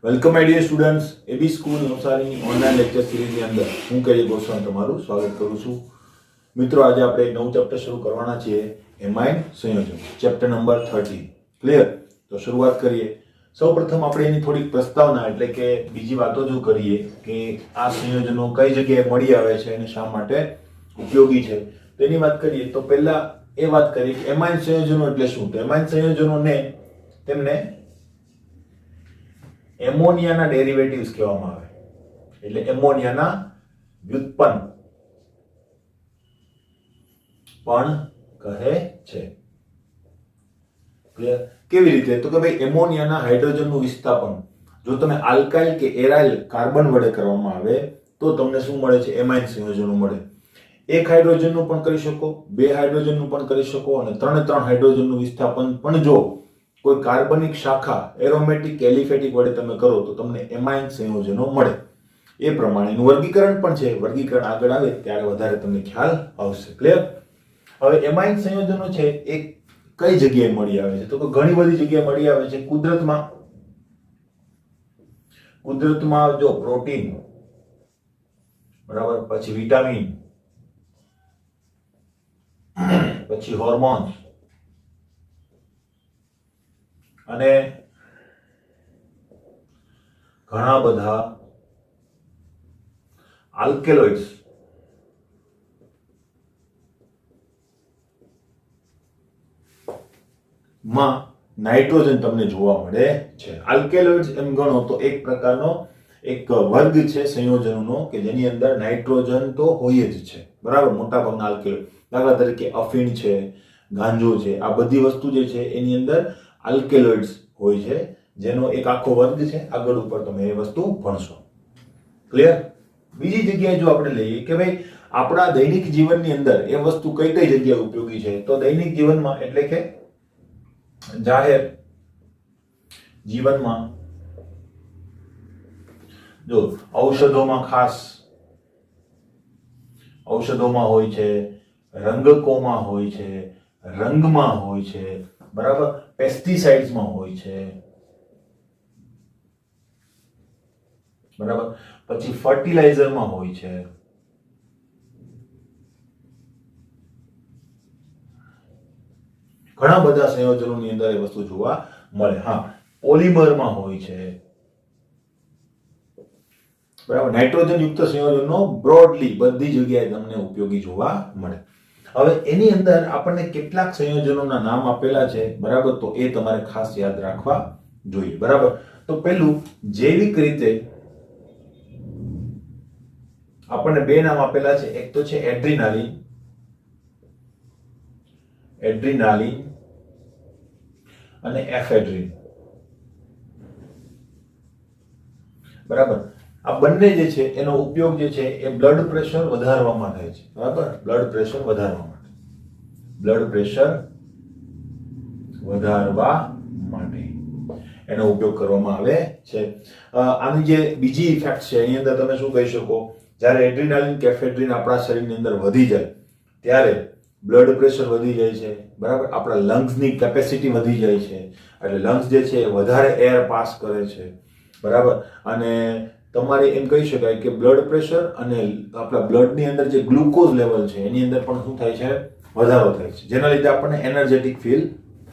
Welcome my dear students AB school નવસારીની online lecture સિરીઝની અંદર હું કેજે ગોસ્વામી તમારું સ્વાગત કરું છું. મિત્રો આજે આપણે એક નવું ચેપ્ટર શરૂ કરવાના છીએ, એમાઇન સંયોજન, ચેપ્ટર નંબર 30. ક્લિયર? તો શરૂઆત કરીએ. સૌપ્રથમ આપણે એની થોડીક પ્રસ્તાવના એટલે કે બીજી વાતો જો કરીએ કે આ સંયોજનો કઈ જગ્યાએ મળી આવે છે અને શા માટે ઉપયોગી છે તેની વાત કરીએ. તો પહેલા એ વાત કરીએ કે એમાઇન સંયોજનો એટલે શું. તો એમાઇન સંયોજનોને તેમને એમોનિયાના ડેરિવેટિવ્સ કહેવામાં આવે, એટલે એમોનિયાના વ્યુત્પન્ન પણ કહે છે. ક્લિયર? કેવી રીતે? તો કે ભાઈ એમોનિયાના હાઇડ્રોજનનું વિસ્થાપન જો તમે આલ્કાઇલ કે એરાઇલ કાર્બન વડે કરવામાં આવે તો તમને શું મળે છે? એમાઇન સંયોજનો મળે. એક હાઇડ્રોજનનું પણ કરી શકો, બે હાઇડ્રોજનનું પણ કરી શકો અને ત્રણ હાઇડ્રોજનનું વિસ્થાપન પણ જો કોઈ કાર્બનિક શાખા એરોમેટિક એલિફેટિક વડે તમે કરો તો તમને એમાઇન સંયોજનો મળે. એ પ્રમાણેનું વર્ગીકરણ પણ છે. વર્ગીકરણ આગળ આવે ત્યારે વધારે તમને ખ્યાલ આવશે. ક્લિયર? હવે એમાઇન સંયોજનો છે એ કઈ જગ્યાએ મળી આવે છે? તો ઘણી બધી જગ્યાએ મળી આવે છે. કુદરતમાં જો પ્રોટીન, બરાબર, પછી વિટામિન, પછી હોર્મોન્સ અને ઘણા બધા આલ્કેલોઇડ્સ માં નાઇટ્રોજન તમને જોવા મળે છે. આલ્કેલોઇડ્સ એમ ગણો તો એક પ્રકારનો એક વર્ગ છે સંયોજનોનો કે જેની અંદર નાઇટ્રોજન તો હોય જ છે, બરાબર. મોટા ભાગના આલ્કેલોઇડ, દાખલા તરીકે અફીણ છે, ગાંજો છે, આ બધી વસ્તુ જે છે એની અંદર આલ્કેલોઇડ્સ હોય છે, જેનો એક આખો વર્ગ છે. આગળ ઉપર તમે એ વસ્તુ ભણશો. ક્લિયર? બીજી જગ્યાએ જો આપણે લઈએ કે ભાઈ આપણા દૈનિક જીવનની અંદર એ વસ્તુ કઈ કઈ જગ્યાએ ઉપયોગી છે, તો દૈનિક જીવનમાં એટલે કે જાહેર જીવનમાં જો ઔષધોમાં, ખાસ ઔષધોમાં હોય છે, રંગકોમાં હોય છે, રંગમાં હોય છે, બરાબર, પેસ્ટિસાઇડ્સમાં હોય છે, બરાબર, પછી ફર્ટિલાઇઝરમાં હોય છે, ઘણા બધા સંયોજનોની અંદર એ વસ્તુ જોવા મળે. હા, પોલિમરમાં હોય છે, બરાબર. નાઇટ્રોજન યુક્ત સંયોજનો બ્રોડલી બધી જગ્યાએ તમને ઉપયોગી જોવા મળે. હવે એની અંદર આપણને કેટલાક સંયોજનોના નામ આપેલા છે, બરાબર, તો એ તમારે ખાસ યાદ રાખવા જોઈએ, બરાબર. તો પહેલું જૈવિક રીતે આપણને બે નામ આપેલા છે. એક તો છે એડ્રીનાલિન અને એફેડ્રિન, બરાબર. આ બંને જે છે એનો ઉપયોગ જે છે એ બ્લડ પ્રેશર વધારવામાં થાય છે, બરાબર. બ્લડ પ્રેશર વધારવા માટે એનો ઉપયોગ કરવામાં આવે છે. આની જે બીજી ઇફેક્ટ છે એની અંદર તમે શું કહી શકો? જ્યારે એડ્રીનાલિન કે એફેડ્રિન આપણા શરીરની અંદર વધી જાય ત્યારે બ્લડ પ્રેશર વધી જાય છે, બરાબર. આપણા લંગ્સની કેપેસિટી વધી જાય છે, એટલે લંગ્સ જે છે એ વધારે એર પાસ કરે છે, બરાબર. અને તમારે એમ કહી શકાય કે બ્લડ પ્રેશર અને આપણા બ્લડની અંદર જે ગ્લુકોઝ લેવલ છે એની અંદર પણ શું થાય છે? વધારો થાય છે, જેના લીધે આપણને એનર્જેટિક ફીલ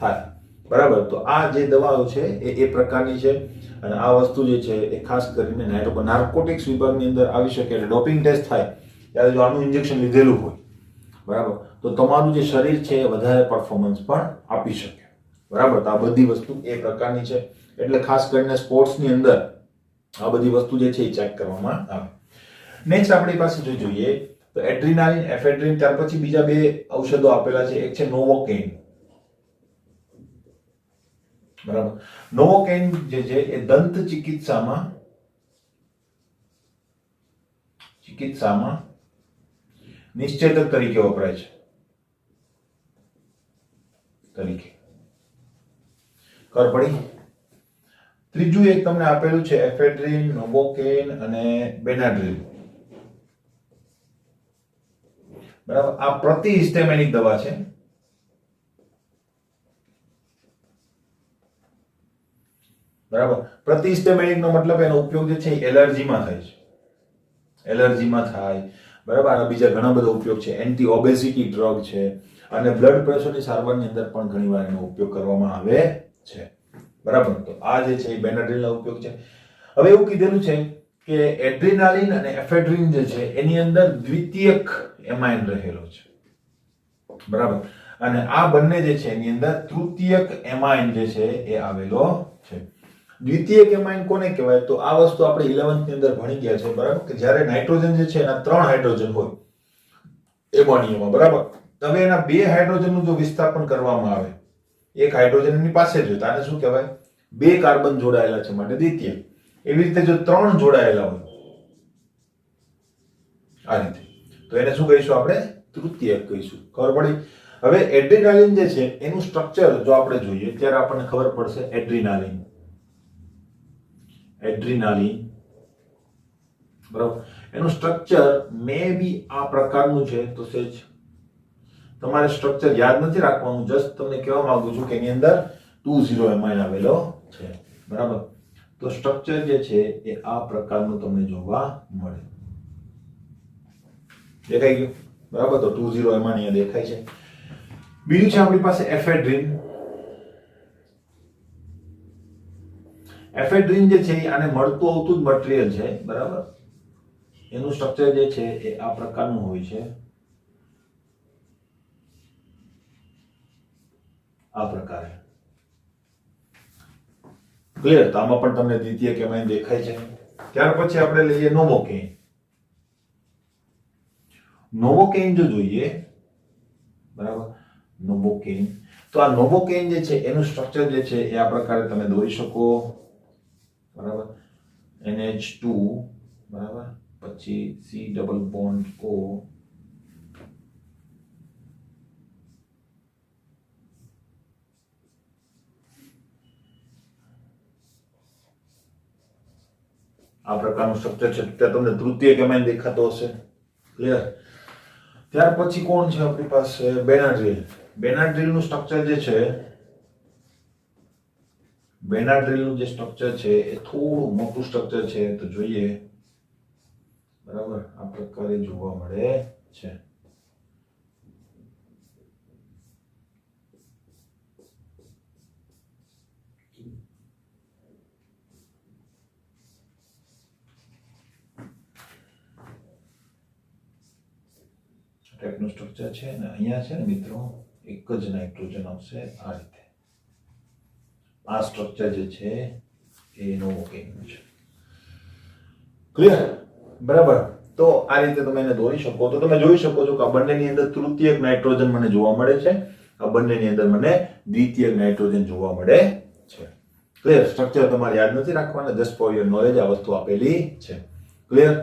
થાય, બરાબર. તો આ જે દવાઓ છે એ પ્રકારની છે અને આ વસ્તુ જે છે એ ખાસ કરીને નાર્કોટિક્સ વિભાગની અંદર આવી શકે. એટલે ડોપિંગ ટેસ્ટ થાય ત્યારે જો આનું ઇન્જેક્શન લીધેલું હોય, બરાબર, તો તમારું જે શરીર છે એ વધારે પરફોર્મન્સ પણ આપી શકે, બરાબર. તો આ બધી વસ્તુ એ પ્રકારની છે, એટલે ખાસ કરીને સ્પોર્ટ્સની અંદર આ બધી વસ્તુ જે છે એ ચેક કરવામાં આવે. નેક્સ્ટ આપણી પાસે જો જોઈએ તો એડ્રીનાલિન, એફેડ્રિન, ત્યાર પછી બીજા બે ઔષધો આપેલા છે. એક છે નોવોકેઇન, બરાબર. નોવોકેઇન જે છે એ દંત ચિકિત્સામાં નિશ્ચેતક તરીકે વપરાય છે. ખબર પડી? ત્રીજું એક તમને આપેલું છે એફેડ્રિન, નોવોકેઇન અને બેનાડ્રિલ, બરાબર. આ પ્રતિહિસ્ટેમિનિક દવા છે. બરાબર. પ્રતિહિસ્ટેમિનિક નો મતલબ એનો ઉપયોગ જે છે એલર્જીમાં થાય છે, એલર્જીમાં થાય. બરાબર. આના બીજા ઘણા બધા ઉપયોગ છે. એન્ટી ઓબેસિટી ડ્રગ છે અને બ્લડ પ્રેશરની સારવારની અંદર પણ ઘણીવાર એનો ઉપયોગ કરવામાં આવે છે. બરાબર. તો આ જે છે એ બેનાડ્રીલનો ઉપયોગ છે. હવે એવું કીધેલું છે કે એડ્રીનાલિન અને એફેડ્રિન જે છે એની અંદર દ્વિતીયક એમાઇન રહેલો છે. બરાબર. અને આ બંને જે છે એની અંદર તૃતીયક એમાઇન જે છે એ આવેલો છે. દ્વિતીયક એમાઇન કોને કહેવાય? તો આ વસ્તુ આપણે 11th ની અંદર ભણી ગયા છે. બરાબર. કે જ્યારે નાઇટ્રોજન જે છે એના 3 હાઇડ્રોજન હોય એમોનિયામાં. બરાબર. હવે એના 2 હાઇડ્રોજનનું જો વિસ્થાપન કરવામાં આવે, એક હાઇડ્રોજન એની પાસે જ હોય તો આને શું કહેવાય? 2 કાર્બન જોડાયેલા છે માટે દ્વિતીયક. એવી રીતે જો 3 જોડાયેલા હોય આ રીતે તો એને શું કહીશું આપણે? તૃતીયક કહીશું. ખબર પડી? હવે એડ્રીનાલિન જે છે એનું સ્ટ્રક્ચર જો આપણે જોઈએ ત્યારે આપણને ખબર પડશે. એડ્રીનાલિન બરાબર. એનું સ્ટ્રક્ચર મે બી આ પ્રકારનું છે. તો સેજ તમારે સ્ટ્રક્ચર યાદ નથી રાખવાનું, જસ્ટ તમને કહેવા માંગુ છું કે એની અંદર 2 એમાઇન આવેલો છે. બરાબર. તો સ્ટ્રક્ચર જે છે એ આ પ્રકારનું તમને જોવા મળે. દેખાઈ ગયું? બરાબર. તો 2 એમાઇન અહીંયા દેખાય છે. બીજું છે આપણી પાસે એફેડ્રિન. એફેડ્રિન જે છે એ આને મળતું આવતું જ મટીરીયલ છે. બરાબર. એનું સ્ટ્રક્ચર જે છે એ આ પ્રકારનું હોય છે, આ પ્રકારે. ક્લિયર? તો આમાં પણ તમને દ્વિતીયક એમાઇન દેખાય છે. ત્યાર પછી આપણે લઈએ નોવોકેઇન. નોવોકેઇન જો જોઈએ, બરાબર, નોવોકેઇન, તો આ નોવોકેઇન જે છે એનું સ્ટ્રક્ચર જે છે એ આ પ્રકારે તમે દોરી શકો. બરાબર. NH2 બરાબર, પછી C ડબલ બોન્ડ O, આ પ્રકારનું સ્ટ્રક્ચર છે. ત્યાં તમને તૃતીયક એમાઇન દેખાતો હશે. ક્લિયર? ત્યાર પછી કોણ છે આપણી પાસે? બેનાડ્રીલ. બેનાડ્રીલનું સ્ટ્રક્ચર જે છે, બેનાડ્રીલનું જે સ્ટ્રક્ચર છે એ થોડું મોટું સ્ટ્રક્ચર છે. તો જોઈએ. બરાબર. આ પ્રકારે જોવા મળે છે. ટાઈપનું સ્ટ્રક્ચર છે ને અહીંયા છે ને મિત્રો એક જ નાઇટ્રોજન આવશે આ રીતે. આ સ્ટ્રક્ચર જે છે એ નોવોકેઇનનું છે. ક્લિયર? બરાબર. તો આ રીતે તમે એને દોરી શકો. તો તમે જોઈ શકો છો કે આ બંનેની અંદર તૃતીયક નાઇટ્રોજન મને જોવા મળે છે, આ બંનેની અંદર મને દ્વિતીયક નાઇટ્રોજન જોવા મળે છે. ક્લિયર? સ્ટ્રક્ચર તમારે યાદ નથી રાખવાના, જસ્ટ ફોર યોર નોલેજ આ વસ્તુ આપેલી છે. ક્લિયર?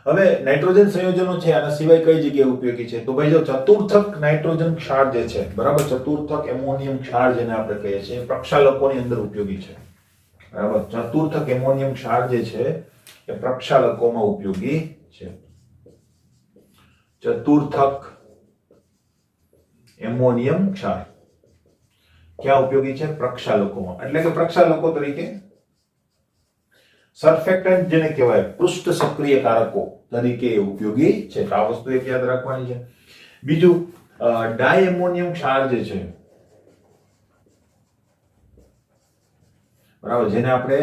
હવે નાઇટ્રોજન સંયોજનો છે આના સિવાય કઈ જગ્યાએ ઉપયોગી છે? તો ભાઈ જો ચતુર્થક નાઇટ્રોજન ક્ષાર જે છે, બરાબર, ચતુર્થક એમોનિયમ ક્ષાર જેને આપણે કહીએ છીએ, પ્રક્ષાલકોની અંદર ઉપયોગી છે. બરાબર. ચતુર્થક એમોનિયમ ક્ષાર જે છે એ પ્રક્ષાલકોમાં ઉપયોગી છે. ચતુર્થક એમોનિયમ ક્ષાર ક્યાં ઉપયોગી છે? પ્રક્ષાલકોમાં. એટલે કે પ્રક્ષાલકો તરીકે, સર્ફેક્ટન્ટ જેને કહેવાય, પૃષ્ઠ સક્રિયકારકો તરીકે ઉપયોગી છે. આ વસ્તુ એક યાદ રાખવાની છે. બીજું ડાયએમોનિયમ ક્ષાર જે છે, બરાબર, જેને આપણે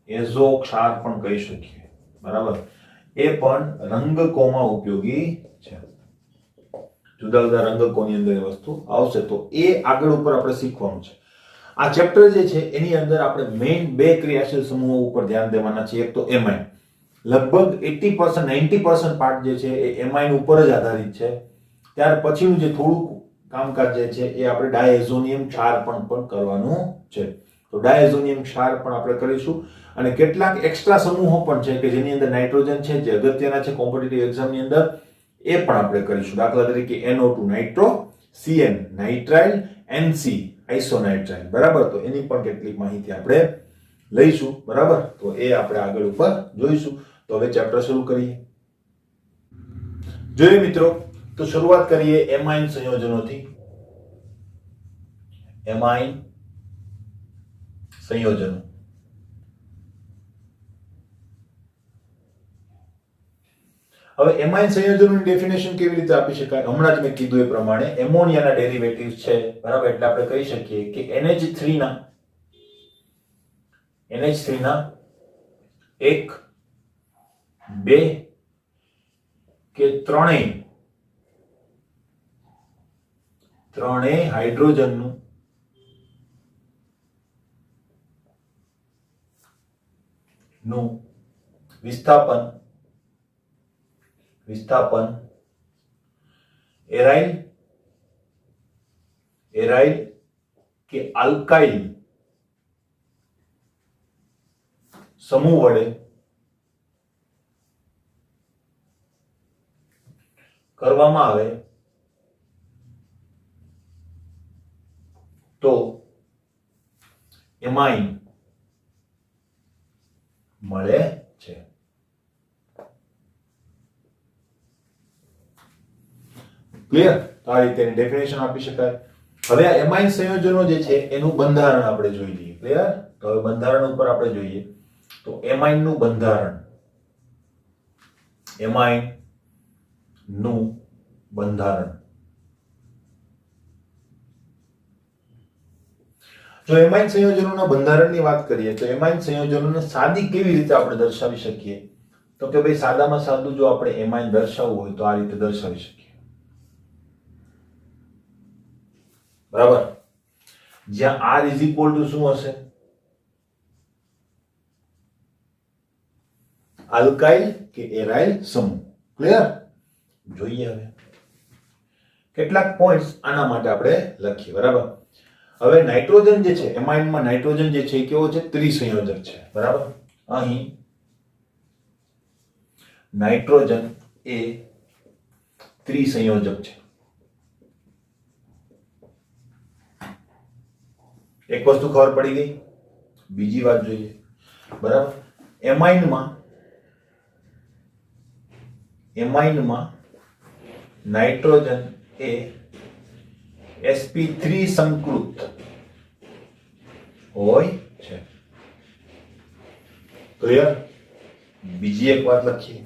એઝો ક્ષાર પણ કહી શકીએ. બરાબર. એ પણ રંગકોમાં ઉપયોગી છે. જુદા જુદા રંગકોની અંદર એ વસ્તુ આવશે. તો એ આગળ ઉપર આપણે શીખવાનું છે. આ ચેપ્ટર જે છે એની અંદર આપણે મેઇન 2 ક્રિયાશીલ સમૂહો ઉપર ધ્યાન દેવાના છે. એક તો એમાઇન. લગભગ 80% 90% પાર્ટ જે છે એ એમાઇન ઉપર જ આધારિત છે. ત્યાર પછીનું જે થોડુંક કામકાજ જે છે એ આપણે ડાયઝોનિયમ ક્ષાર પણ કરવાનું છે. તો ડાયઝોનિયમ ક્ષાર પણ આપણે કરીશું. અને કેટલાક એક્સ્ટ્રા સમૂહો પણ છે કે જેની અંદર નાઇટ્રોજન છે, જે અગત્યના છે કોમ્પિટિટિવ એક્ઝામની અંદર, એ પણ આપણે કરીશું. દાખલા તરીકે NO2 nitro, CN nitrile, NC આઇસોનાઇટ્રાઇલ. બરાબર. તો એની પણ કેટલીક માહિતી આપણે લઈશું. બરાબર. તો એ આપણે આગળ ઉપર જોઈશું. તો હવે ચેપ્ટર શરૂ કરીએ. જોઈએ મિત્રો, તો શરૂઆત કરીએ એમાઇન સંયોજનોથી. એમાઇન સંયોજનો. હવે એમાઇન સંયોજનોની ડેફિનેશન કેવી રીતે આપી શકાય? હમણાં જ મેં કીધું એ પ્રમાણે એમોનિયાના ડેરિવેટિવ્સ છે, બરાબર? એટલે આપણે કહી શકીએ કે NH3 ના 1 2 કે ત્રણેય હાઇડ્રોજનનું વિસ્થાપન એરાઇલ કે આલ્કાઇલ સમૂહ વડે કરવામાં આવે તો એમાઇન મળે છે. ક્લિયર? તો આ રીતે ડેફિનેશન આપી શકાય. હવે આ એમાઇન સંયોજનો જે છે એનું બંધારણ આપણે જોઈ લઈએ. ક્લિયર? તો હવે બંધારણ ઉપર આપણે જોઈએ તો એમાઇન નું બંધારણ, જો એમાઇન સંયોજનોના બંધારણની વાત કરીએ તો એમાઇન સંયોજનોને સાદી કેવી રીતે આપણે દર્શાવી શકીએ? તો કે ભાઈ સાદામાં સાદું જો આપણે એમાઇન દર્શાવવું હોય તો આ રીતે દર્શાવી શકીએ. બરાબર? જ્યાં R ઇઝ ઇક્વલ ટુ શું હશે? આલ્કાઇલ કે એરાઇલ સમૂહ. ક્લિયર? જોઈએ હવે કેટલાક પોઈન્ટ્સ આના માટે આપણે લખીએ. બરાબર? હવે નાઇટ્રોજન જે છે, એમાઇનમાં નાઇટ્રોજન જે છે એ કેવો છે? ત્રિસંયોજક છે. બરાબર? અહીં નાઇટ્રોજન એ ત્રિસંયોજક છે. એક વસ્તુ ખબર પડી ગઈ. બીજી વાત જોઈએ. બરાબર? એમાઇનમાં નાઇટ્રોજન એ sp3 સંકૃત હોય છે. ક્લિયર? બીજી એક વાત લખીએ.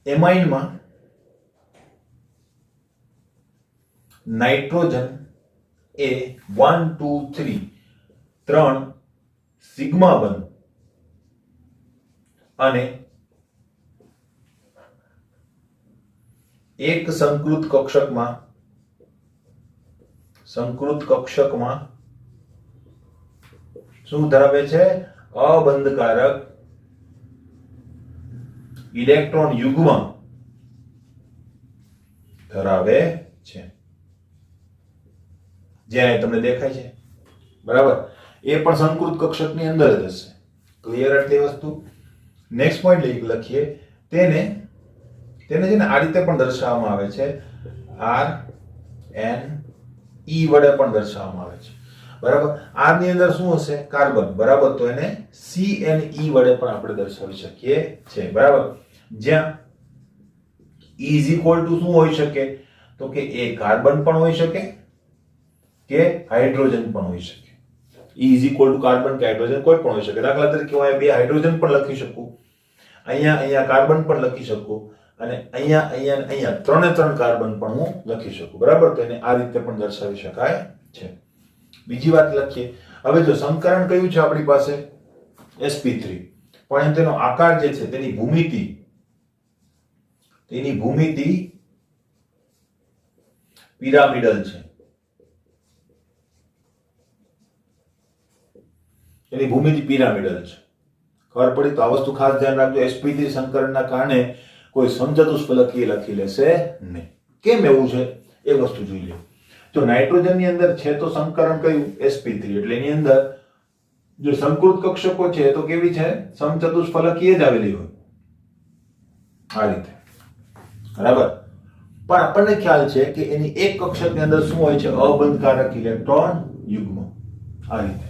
એમાઇનમાં નાઇટ્રોજન એ 1 2 3 ત્રણ સિગ્મા બંધ અને એક સંકૃત કક્ષકમાં શું ધરાવે છે? અબંધકારક ઇલેક્ટ્રોન યુગ્મ ધરાવે છે, જ્યાં તમને દેખાય છે. બરાબર? એ પણ સંકૃત કક્ષકની અંદર જ હશે. ક્લિયર? એટલી વસ્તુ. નેક્સ્ટ પોઈન્ટ લખીએ. તેને છે ને આ રીતે પણ દર્શાવવામાં આવે છે. RNE વડે પણ દર્શાવવામાં આવે છે. બરાબર? R ની અંદર શું હશે? કાર્બન. બરાબર? તો એને CNE વડે પણ આપણે દર્શાવી શકીએ છીએ. બરાબર? જ્યાં E ઇઝ ઇક્વલ ટુ શું હોઈ શકે? તો કે એ કાર્બન પણ હોઈ શકે કે હાઇડ્રોજન પણ હોઈ શકે. E is equal to carbon કે હાઇડ્રોજન કોઈ પણ હોઈ શકે. દાખલા તરીકે હું અહીંયા બે હાઇડ્રોજન પણ લખી શકું, અહીંયા કાર્બન પણ લખી શકું, અને અહીંયા ત્રણ કાર્બન પણ હું લખી શકું. બરાબર? તો એને આ રીતે પણ દર્શાવી શકાય છે. બીજી વાત લખીએ. હવે જો સંકરણ કયું છે આપણી પાસે? sp3. પણ તેનો આકાર જે છે, તેની ભૂમિતિ પિરામિડલ છે. એની ભૂમિતિ પિરામિડલ છે. ખબર પડી? તો આ વસ્તુ ખાસ ધ્યાન રાખજો. sp3 સંકરણના કારણે કોઈ સમચતુષ્ફલકીય લખી લેશે નહીં. કેમ એવું છે એ વસ્તુ જોઈ લો. જો નાઇટ્રોજન ની અંદર છે તો સંકરણ કયું? sp3. એટલે એની અંદર જો સંકૃત કક્ષકો છે તો કેવી છે? સમચતુષ્ફલકીય જ આવેલી હોય આ રીતે. બરાબર? પણ આપણને ખ્યાલ છે કે એની એક કક્ષકની અંદર શું હોય છે? અબંધકારક ઇલેક્ટ્રોન યુગ્મ આ રીતે.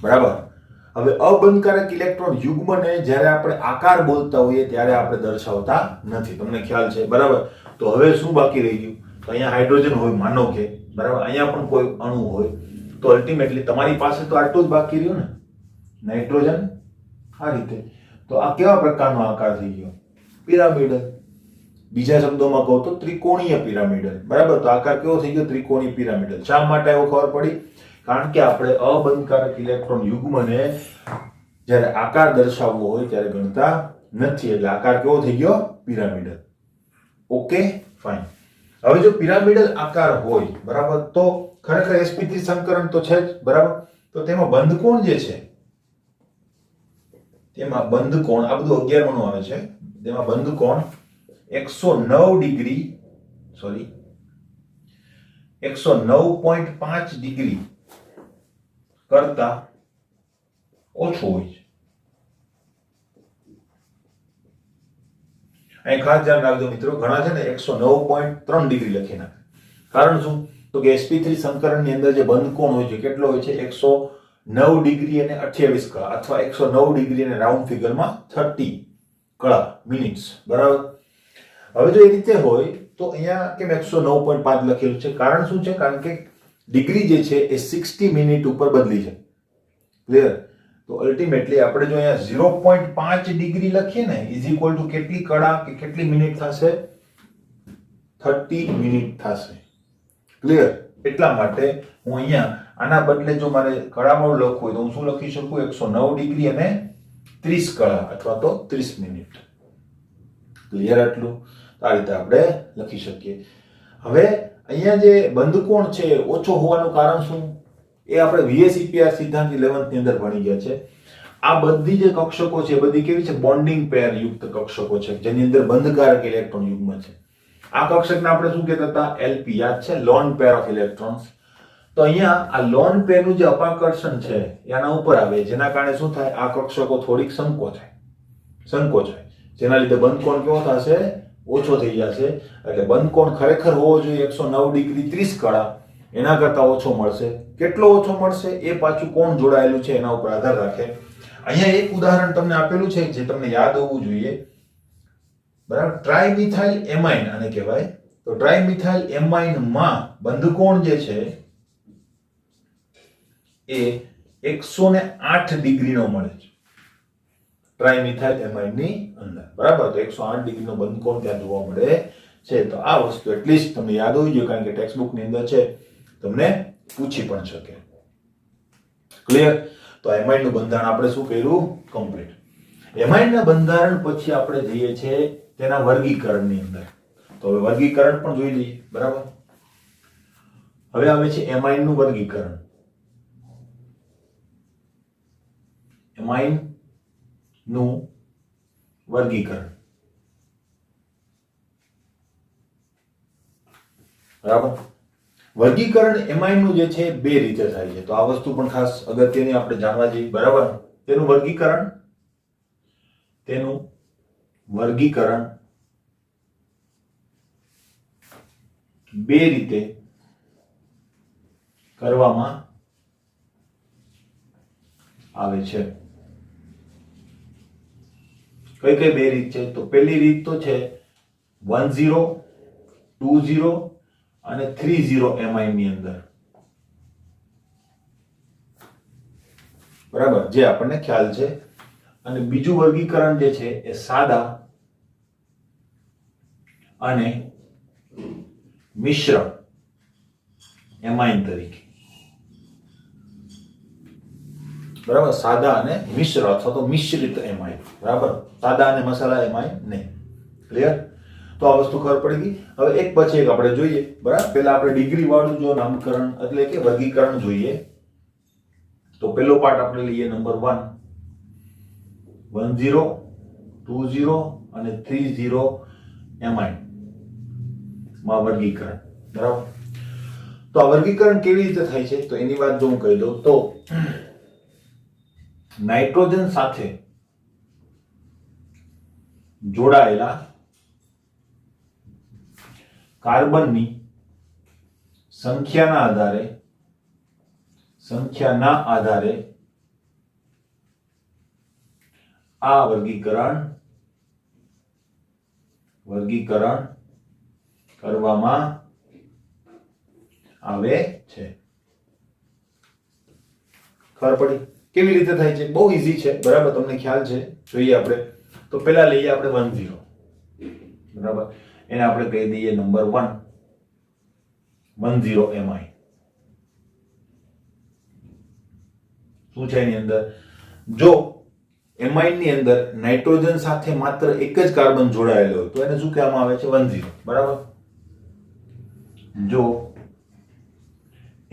બરાબર? હવે અબંધકારક ઇલેક્ટ્રોન યુગ્મને જ્યારે આપણે આકાર બોલતા હોઈએ ત્યારે આપણે દર્શાવતા નથી. તમને ખ્યાલ છે? બરાબર? તો હવે શું બાકી રહી ગયું? તો અહીંયા હાઇડ્રોજન હોય, માનો કે. બરાબર? અહીંયા પણ કોઈ અણુ હોય તો અલ્ટિમેટલી તમારી પાસે તો આટલું જ બાકી રહ્યું ને, નાઇટ્રોજન આ રીતે. તો આ કેવા પ્રકારનો આકાર થઈ ગયો? પિરામિડલ. બીજા શબ્દોમાં કહું તો ત્રિકોણીય પિરામિડલ. બરાબર, તો આકાર કેવો થઈ ગયો? ત્રિકોણીય પિરામિડલ. શા માટે એવું ખબર પડી? કારણ કે આપણે અબંધકારક ઇલેક્ટ્રોન યુગ્મને જ્યારે આકાર દર્શાવવો હોય ત્યારે ગણતા નથી, એટલે આકાર કેવો થઈ ગયો? પિરામિડલ. Okay, fine. હવે જો પિરામિડલ આકાર હોય, બરાબર, તો ખરેખર sp3 સંકરણ તો છે જ, બરાબર. તો તેમાં બંધકોણ જે છે, તેમાં બંધકોણ આ બધું 11 નું આવે છે, તેમાં બંધકોણ 109 ડિગ્રી, સોરી 109.5 ડિગ્રી કરતા ઓછો હોય છે. અહીં ખાસ ધ્યાન રાખજો મિત્રો, ઘણા છે ને 109.3 ડિગ્રી લખી નાખે. કારણ શું? તો કે sp3 સંકરણની અંદર જે બંધકોણ હોય છે કેટલો હોય છે? 109 ડિગ્રી અને 28 કળા, અથવા 109 ડિગ્રી અને રાઉન્ડ ફિગરમાં 30 કળા મિનિટ્સ, બરાબર. હવે જો એ રીતે હોય તો અહીંયા કેમ 109.5 લખેલું છે? કારણ શું છે? કારણ કે ડિગ્રી જે છે એ 60 મિનિટ ઉપર બદલી છે. ક્લિયર? તો અલ્ટિમેટલી આપણે જો અહીંયા 0.5 ડિગ્રી લખીએ ને ઇઝ ઇક્વલ ટુ કેટલી કળા કે કેટલી મિનિટ થશે? 30 મિનિટ થશે. ક્લિયર? એટલા માટે હું અહીંયા આના બદલે જો મારે કળામાં લખવું હોય તો હું શું લખી શકું? 109 ડિગ્રી અને 30 કળા અથવા તો 30 મિનિટ. ક્લિયર? આટલું આ રીતે આપણે લખી શકીએ. હવે અહીંયા જે બંધકોણ છે ઓછો હોવાનું કારણ શું? એ આપણે VSEPR સિદ્ધાંત 11th ની અંદર ભણી ગયા છે. આ બધી જે કક્ષકો છે બધી કેવી છે? બોન્ડિંગ પેર યુક્ત કક્ષકો છે, જેની અંદર બંધકારક ઇલેક્ટ્રોન યુગ્મ છે. આ કક્ષકને આપણે શું કહેતા હતા? LP. યાદ છે? Lone pair of electrons. તો અહીંયા આ લોન પેર નું જે અપાકર્ષણ છે એના ઉપર આવે, જેના કારણે શું થાય? આ કક્ષકો થોડીક સંકોચાય, જેના લીધે બંધકોણ કેવો થશે? ઓછો થઈ જશે. એટલે બંધકોણ ખરેખર હોવો જોઈએ 109 ડિગ્રી 30 કળા, એના કરતા ઓછો મળશે. કેટલો ઓછો મળશે એ પાછું કોણ જોડાયેલું છે એના ઉપર આધાર રાખે. અહીંયા એક ઉદાહરણ તમને આપેલું છે જે તમને યાદ હોવું જોઈએ, બરાબર. ટ્રાઇમિથાઇલ એમાઇન આને કહેવાય. તો ટ્રાઇમિથાઇલ એમાઇન માં બંધકોણ જે છે એ 108 ડિગ્રીનો મળે છે ટ્રાઇમિથાઇલ એમાઇન ની અંદર, બરાબર. તો 108 ડિગ્રીનો બંધકોણ ત્યાં જોવા મળે છે. તો આ વસ્તુ એટલીસ્ટ તમને યાદ હોવી જોઈએ, કારણ કે ટેક્સ્ટ બુક ની અંદર છે, તમને પૂછી પણ શકે. ક્લિયર? તો એમાઇન નું બંધારણ આપણે શું કર્યું? કમ્પ્લીટ. એમાઇન ના બંધારણ પછી આપણે જઈએ છીએ તેના વર્ગીકરણની અંદર. તો હવે વર્ગીકરણ પણ જોઈ લઈએ, બરાબર. હવે આવે છે એમાઇન નું વર્ગીકરણ. એમાઇન નું વર્ગીકરણ, બરાબર. વર્ગીકરણ એમાઇન નું જે છે બે રીતે થાય છે. તો આ વસ્તુ પણ ખાસ અગત્યની આપણે જાણવા જેવી, બરાબર. તેનું વર્ગીકરણ બે રીતે કરવામાં આવે છે. કઈ કઈ બે રીત છે? તો પહેલી રીત તો છે 10, 20 અને 30 એમાઇન ની અંદર, બરાબર, જે આપણને ખ્યાલ છે. અને બીજું વર્ગીકરણ જે છે એ સાદા અને મિશ્ર એમાઇન તરીકે, બરાબર. સાદા અને મિશ્ર અથવા તો મિશ્રિત એમાઇન, બરાબર. સાદા અને મસાલા એમાઇન નહીં. ક્લિયર? તો આ વસ્તુ ખબર પડી ગઈ. હવે એક પછી એક આપણે જોઈએ, બરાબર. પહેલા આપણે ડિગ્રી વાળું જો નામકરણ એટલે કે વર્ગીકરણ જોઈએ. તો પહેલો પાર્ટ આપણે લઈએ નંબર 1, 10, 20 અને 30 એમાઇન માં વર્ગીકરણ, બરાબર. તો આ વર્ગીકરણ કેવી રીતે થાય છે તો એની વાત જો હું કહી દઉં તો નાઇટ્રોજન સાથે જોડાયેલા કાર્બનની સંખ્યાના આધારે આ વર્ગીકરણ કરવામાં આવે છે. ખબર પડી? કેવી રીતે થાય છે? બહુ ઈઝી છે, બરાબર, તમને ખ્યાલ છે. જોઈએ આપણે તો પહેલા લઈએ આપણે 10, બરાબર, એને આપણે કહી દઈએ નંબર 1, 10 mi. શું છે એની અંદર? જો એમાઇન ની અંદર નાઇટ્રોજન સાથે માત્ર એક જ કાર્બન જોડાયેલો હોય તો એને શું કહેવામાં આવે છે? 10, બરાબર. જો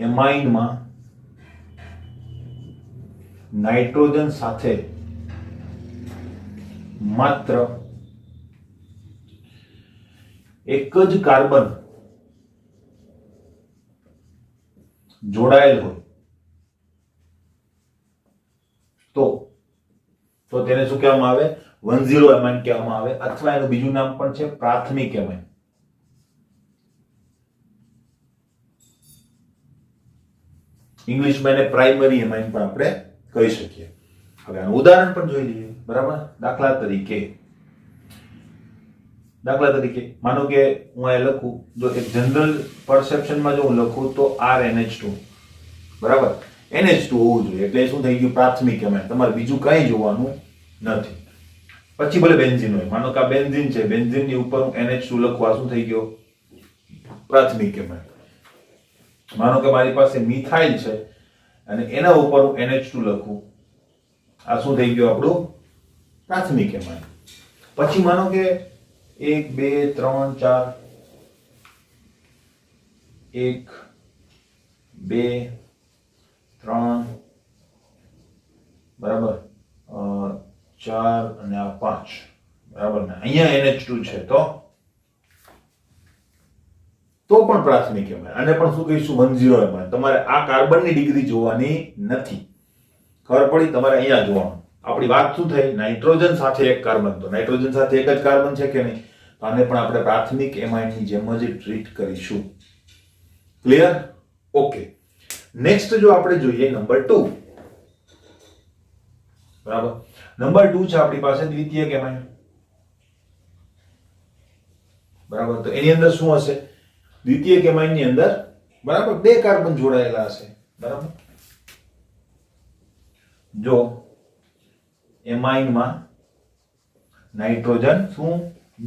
એમાઇનમાં નાઇટ્રોજન સાથે માત્ર એક જ કાર્બન જોડાયેલ હોય તો તેને શું કહેવામાં આવે? 10 એમાઇન કહેવામાં આવે, અથવા એનું બીજું નામ પણ છે પ્રાથમિક એમાઇન. ઇંગ્લિશમાં એને પ્રાઇમરી એમાઇન પણ આપણે કહી શકીએ. હવે આનું ઉદાહરણ પણ જોઈ લઈએ, બરાબર. દાખલા તરીકે માનો કે હું આ લખું, જો એક જનરલ પરસેપ્શનમાં જો હું લખું તો RNH2, બરાબર, NH2 હોવું જોઈએ, એટલે શું થઈ ગયું? પ્રાથમિક એમાઇન. તમારે બીજું કંઈ જોવાનું નથી. પછી ભલે બેન્ઝીન હોય, માનો કે આ બેન્ઝીન છે, બેન્ઝીનની ઉપર હું NH2 લખવા, શું થઈ ગયો? પ્રાથમિક એમાઇન. માનો કે મારી પાસે મિથાઇલ છે અને એના ઉપર હું NH2 લખું, આ શું થઈ ગયું? આપણું પ્રાથમિક એમાઇન. પછી માનો કે 1 2 3 4 1 2 3 બરાબર 4 અને આ 5, બરાબર ને, અહીંયા NH2 છે તો પણ પ્રાથમિક એમાઇન. અને પણ શું કહીશું? 10 એમાઇન. તમારે આ કાર્બનની ડિગ્રી જોવાની નથી, ખબર પડી? તમારે અહીંયા જોવાનું. આપણી વાત શું થઈ? નાઇટ્રોજન સાથે એક કાર્બન. તો નાઇટ્રોજન સાથે એક જ કાર્બન છે કે નહીં? તો આને પણ આપણે પ્રાથમિક એમાઇનની જેમ જ ટ્રીટ કરીશું. ક્લિયર? ઓકે. નેક્સ્ટ જો આપણે જોઈએ નંબર 2, બરાબર. નંબર 2 છે આપણી પાસે દ્વિતીયક એમાઇન, બરાબર. તો એની અંદર શું હશે? દ્વિતીયક એમાઇન ની અંદર, બરાબર, 2 કાર્બન જોડાયેલા હશે, બરાબર. જો એમાઇનમાં નાઇટ્રોજન શું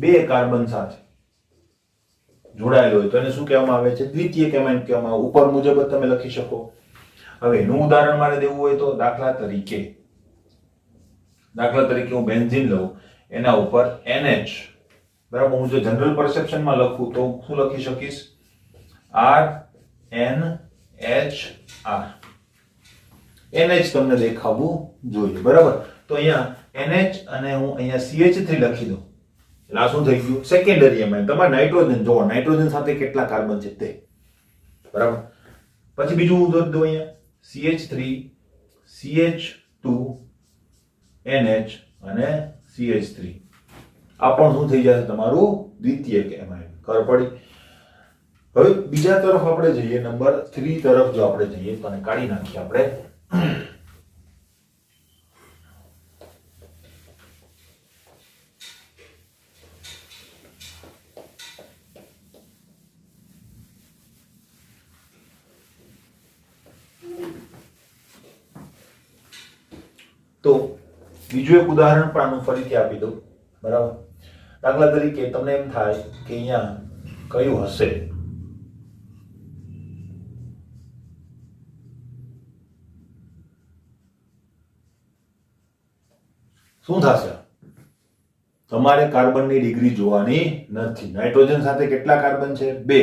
2 કાર્બન સાથે જોડાયેલો હોય તો એને શું કહેવામાં આવે છે? દ્વિતીયક એમાઇન કહેવામાં આવે. ઉપર મુજબ જ તમે લખી શકો. હવે એનું ઉદાહરણ મારે દેવું હોય તો દાખલા તરીકે હું બેન્ઝીન લઉં, એના ઉપર NH, બરાબર. હું જો જનરલ પરસેપ્શનમાં લખું તો શું લખી શકીશ? RNHR. NH તમને દેખાવું જોઈએ, બરાબર. તો અહીંયા NH અને હું અહીંયા CH3 લખી દઉં, એટલે આ શું થઈ ગયું? Secondary amine. તમારે નાઇટ્રોજન જોવો, નાઇટ્રોજન સાથે કેટલા કાર્બન છે તે, બરાબર. પછી બીજું ઉદાહરણ દો અહીંયા, CH3 CH2 NH અને CH3. આ પણ શું થઈ જશે? તમારું દ્વિતીયક એમાઇન. ખબર પડી? હવે બીજા તરફ આપણે જઈએ, નંબર 3 તરફ જો આપણે જઈએ તો આને કાઢી નાખીએ આપણે. તો બીજું એક ઉદાહરણ પણ આનું ફરીથી આપી દઉં, બરાબર. દાખલા તરીકે તમને એમ થાય કે અહીંયા કયું હશે? શું થશે? તમારે કાર્બનની ડિગ્રી જોવાની નથી. નાઇટ્રોજન સાથે કેટલા કાર્બન છે? 2,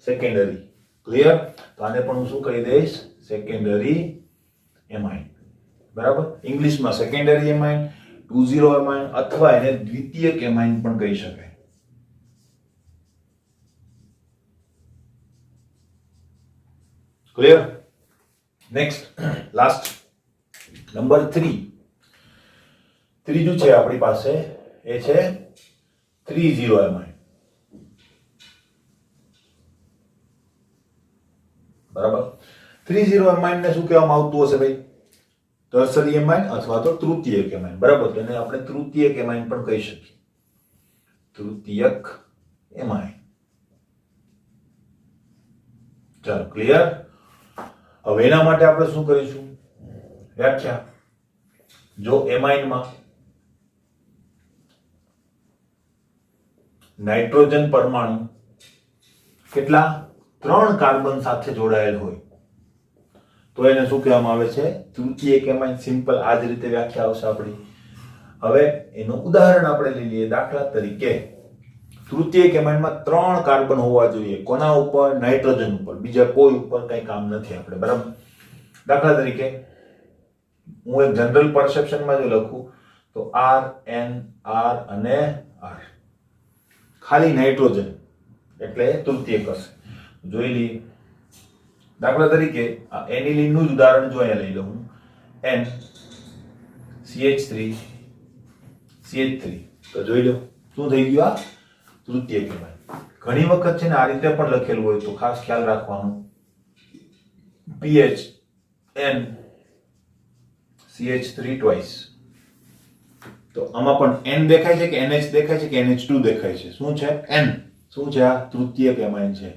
સેકન્ડરી. ક્લિયર? તો આને પણ હું શું કહી દઈશ? સેકન્ડરી એમાઇન, બરાબર. ઇંગ્લિશમાં સેકન્ડરી એમાઇન, 20 એમાઇન, અથવા એને દ્વિતીયક એમાઇન પણ કહી શકાય. ક્લિયર? Next, last, number 3. ત્રીજું છે આપણી પાસે, એ છે 30 એમાઇન, બરાબર. 30 એમાઇન ને શું કહેવામાં આવતું હશે ભાઈ? ટર્શરી એમાઇન અથવા તો તૃતીયક એમાઇન, બરાબર. તો એને આપણે તૃતીયક એમાઇન પણ કહી શકીએ. તૃતીયક એમાઇન. ચાલો, ક્લિયર? હવે એના માટે આપણે શું કરીશું? વ્યાખ્યા, જો એમાઇનમાં નાઇટ્રોજન પરમાણુ કેટલા 3 કાર્બન સાથે જોડાયેલ હોય તો એને શું કહેવામાં આવે છે? તૃતીયક એમાઇન. સિમ્પલ આ જ રીતે વ્યાખ્યા આવશે આપણી. હવે એનું ઉદાહરણ આપણે લઈ લઈએ. દાખલા તરીકે તૃતીયક એમાઇનમાં 3 કાર્બન હોવા જોઈએ. કોના ઉપર? નાઇટ્રોજન ઉપર. બીજા કોઈ ઉપર કઈ કામ નથી આપણે, બરાબર? દાખલા તરીકે હું એક જનરલ પરસેપ્શનમાં જો લખું તો R N R અને R, ખાલી નાઇટ્રોજન એટલે તૃતીયક હશે. જોઈ લઈએ. દાખલા તરીકે આ એનિલીન નું જ ઉદાહરણ જો અહીંયા લઈ લઉં. N CH3 CH3 તો જોઈ લો શું થઈ ગયું? આ તૃતીયક એમાઇન. ઘણી વખત છે ને આ રીતે પણ લખેલું હોય તો ખાસ ખ્યાલ રાખવાનું. PH N CH3 twice. તો આમાં પણ N દેખાય છે કે NH દેખાય છે કે NH2 દેખાય છે? શું છે? N. શું છે? આ તૃતીયક એમાઇન છે.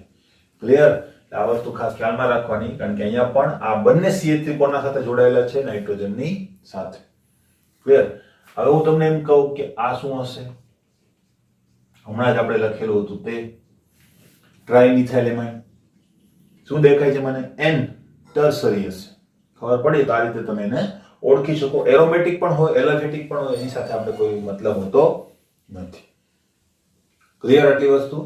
ક્લિયર? આ વસ્તુ ખાસ ખ્યાલમાં રાખવાની, કારણ કે અહીંયા પણ આ બંને CH3 કોના સાથે જોડાયેલા છે? નાઇટ્રોજનની સાથે. ક્લિયર? હવે હું તમને એમ કહું કે આ શું હશે? હમણાં જ આપણે લખેલું હતું તે ટ્રાઇમિથાઇલ એમાઇન. શું દેખાય છે મને? N ટર્સરી હશે. ખબર પડી તો આ રીતે તમે એને ઓળખી શકો. એરોમેટિક પણ હોય, એલોફેટિક પણ હોય, એની સાથે આપણે કોઈ મતલબ હોતો નથી. ક્લિયર આટલી વસ્તુ?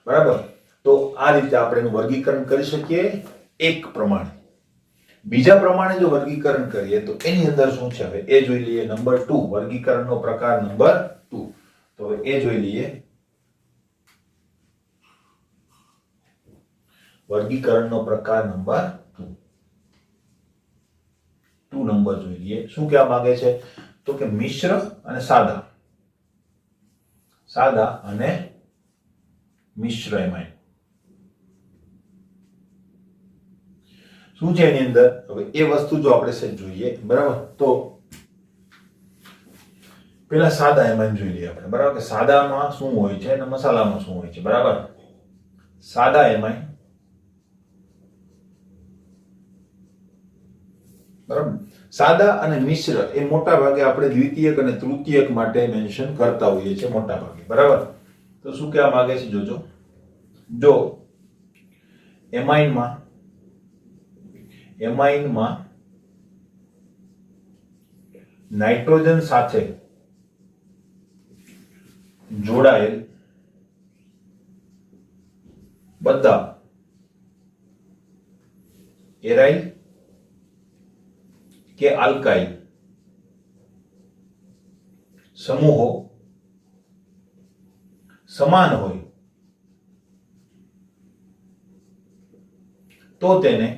બરાબર. તો આ રીતે આપણે એનું વર્ગીકરણ કરી શકીએ એક પ્રમાણે. બીજા પ્રમાણે જો વર્ગીકરણ કરીએ તો એની અંદર શું છે હવે એ જોઈ લઈએ. નંબર 2, વર્ગીકરણનો પ્રકાર નંબર 2. તો હવે એ જોઈ લઈએ. વર્ગીકરણનો પ્રકાર નંબર 2. 2 નંબર જોઈ લઈએ. શું કહેવા માંગે છે? તો કે મિશ્ર અને સાદા. સાદા અને મિશ્ર એમાઇન. શું છે એની અંદર? હવે એ વસ્તુ જો આપણે સેજ જોઈએ, બરાબર? તો પેલા સાદા એમાઇન જોઈ લઈએ આપણે, બરાબર? કે સાદામાં શું હોય છે અને મસાલામાં શું હોય છે, બરાબર? સાદા એમાઇન, બરાબર? સાદા અને મિશ્ર એ મોટા ભાગે આપણે દ્વિતીયક અને તૃતીયક માટે મેન્શન કરતા હોઈએ છીએ મોટા ભાગે, બરાબર? તો શું કહેવા માંગે છે જોજો. જો એમાઇનમાં નાઇટ્રોજન સાથે જોડાયેલ બધા એરાઇલ કે આલ્કાઇલ સમૂહો સમાન હોય તો તેને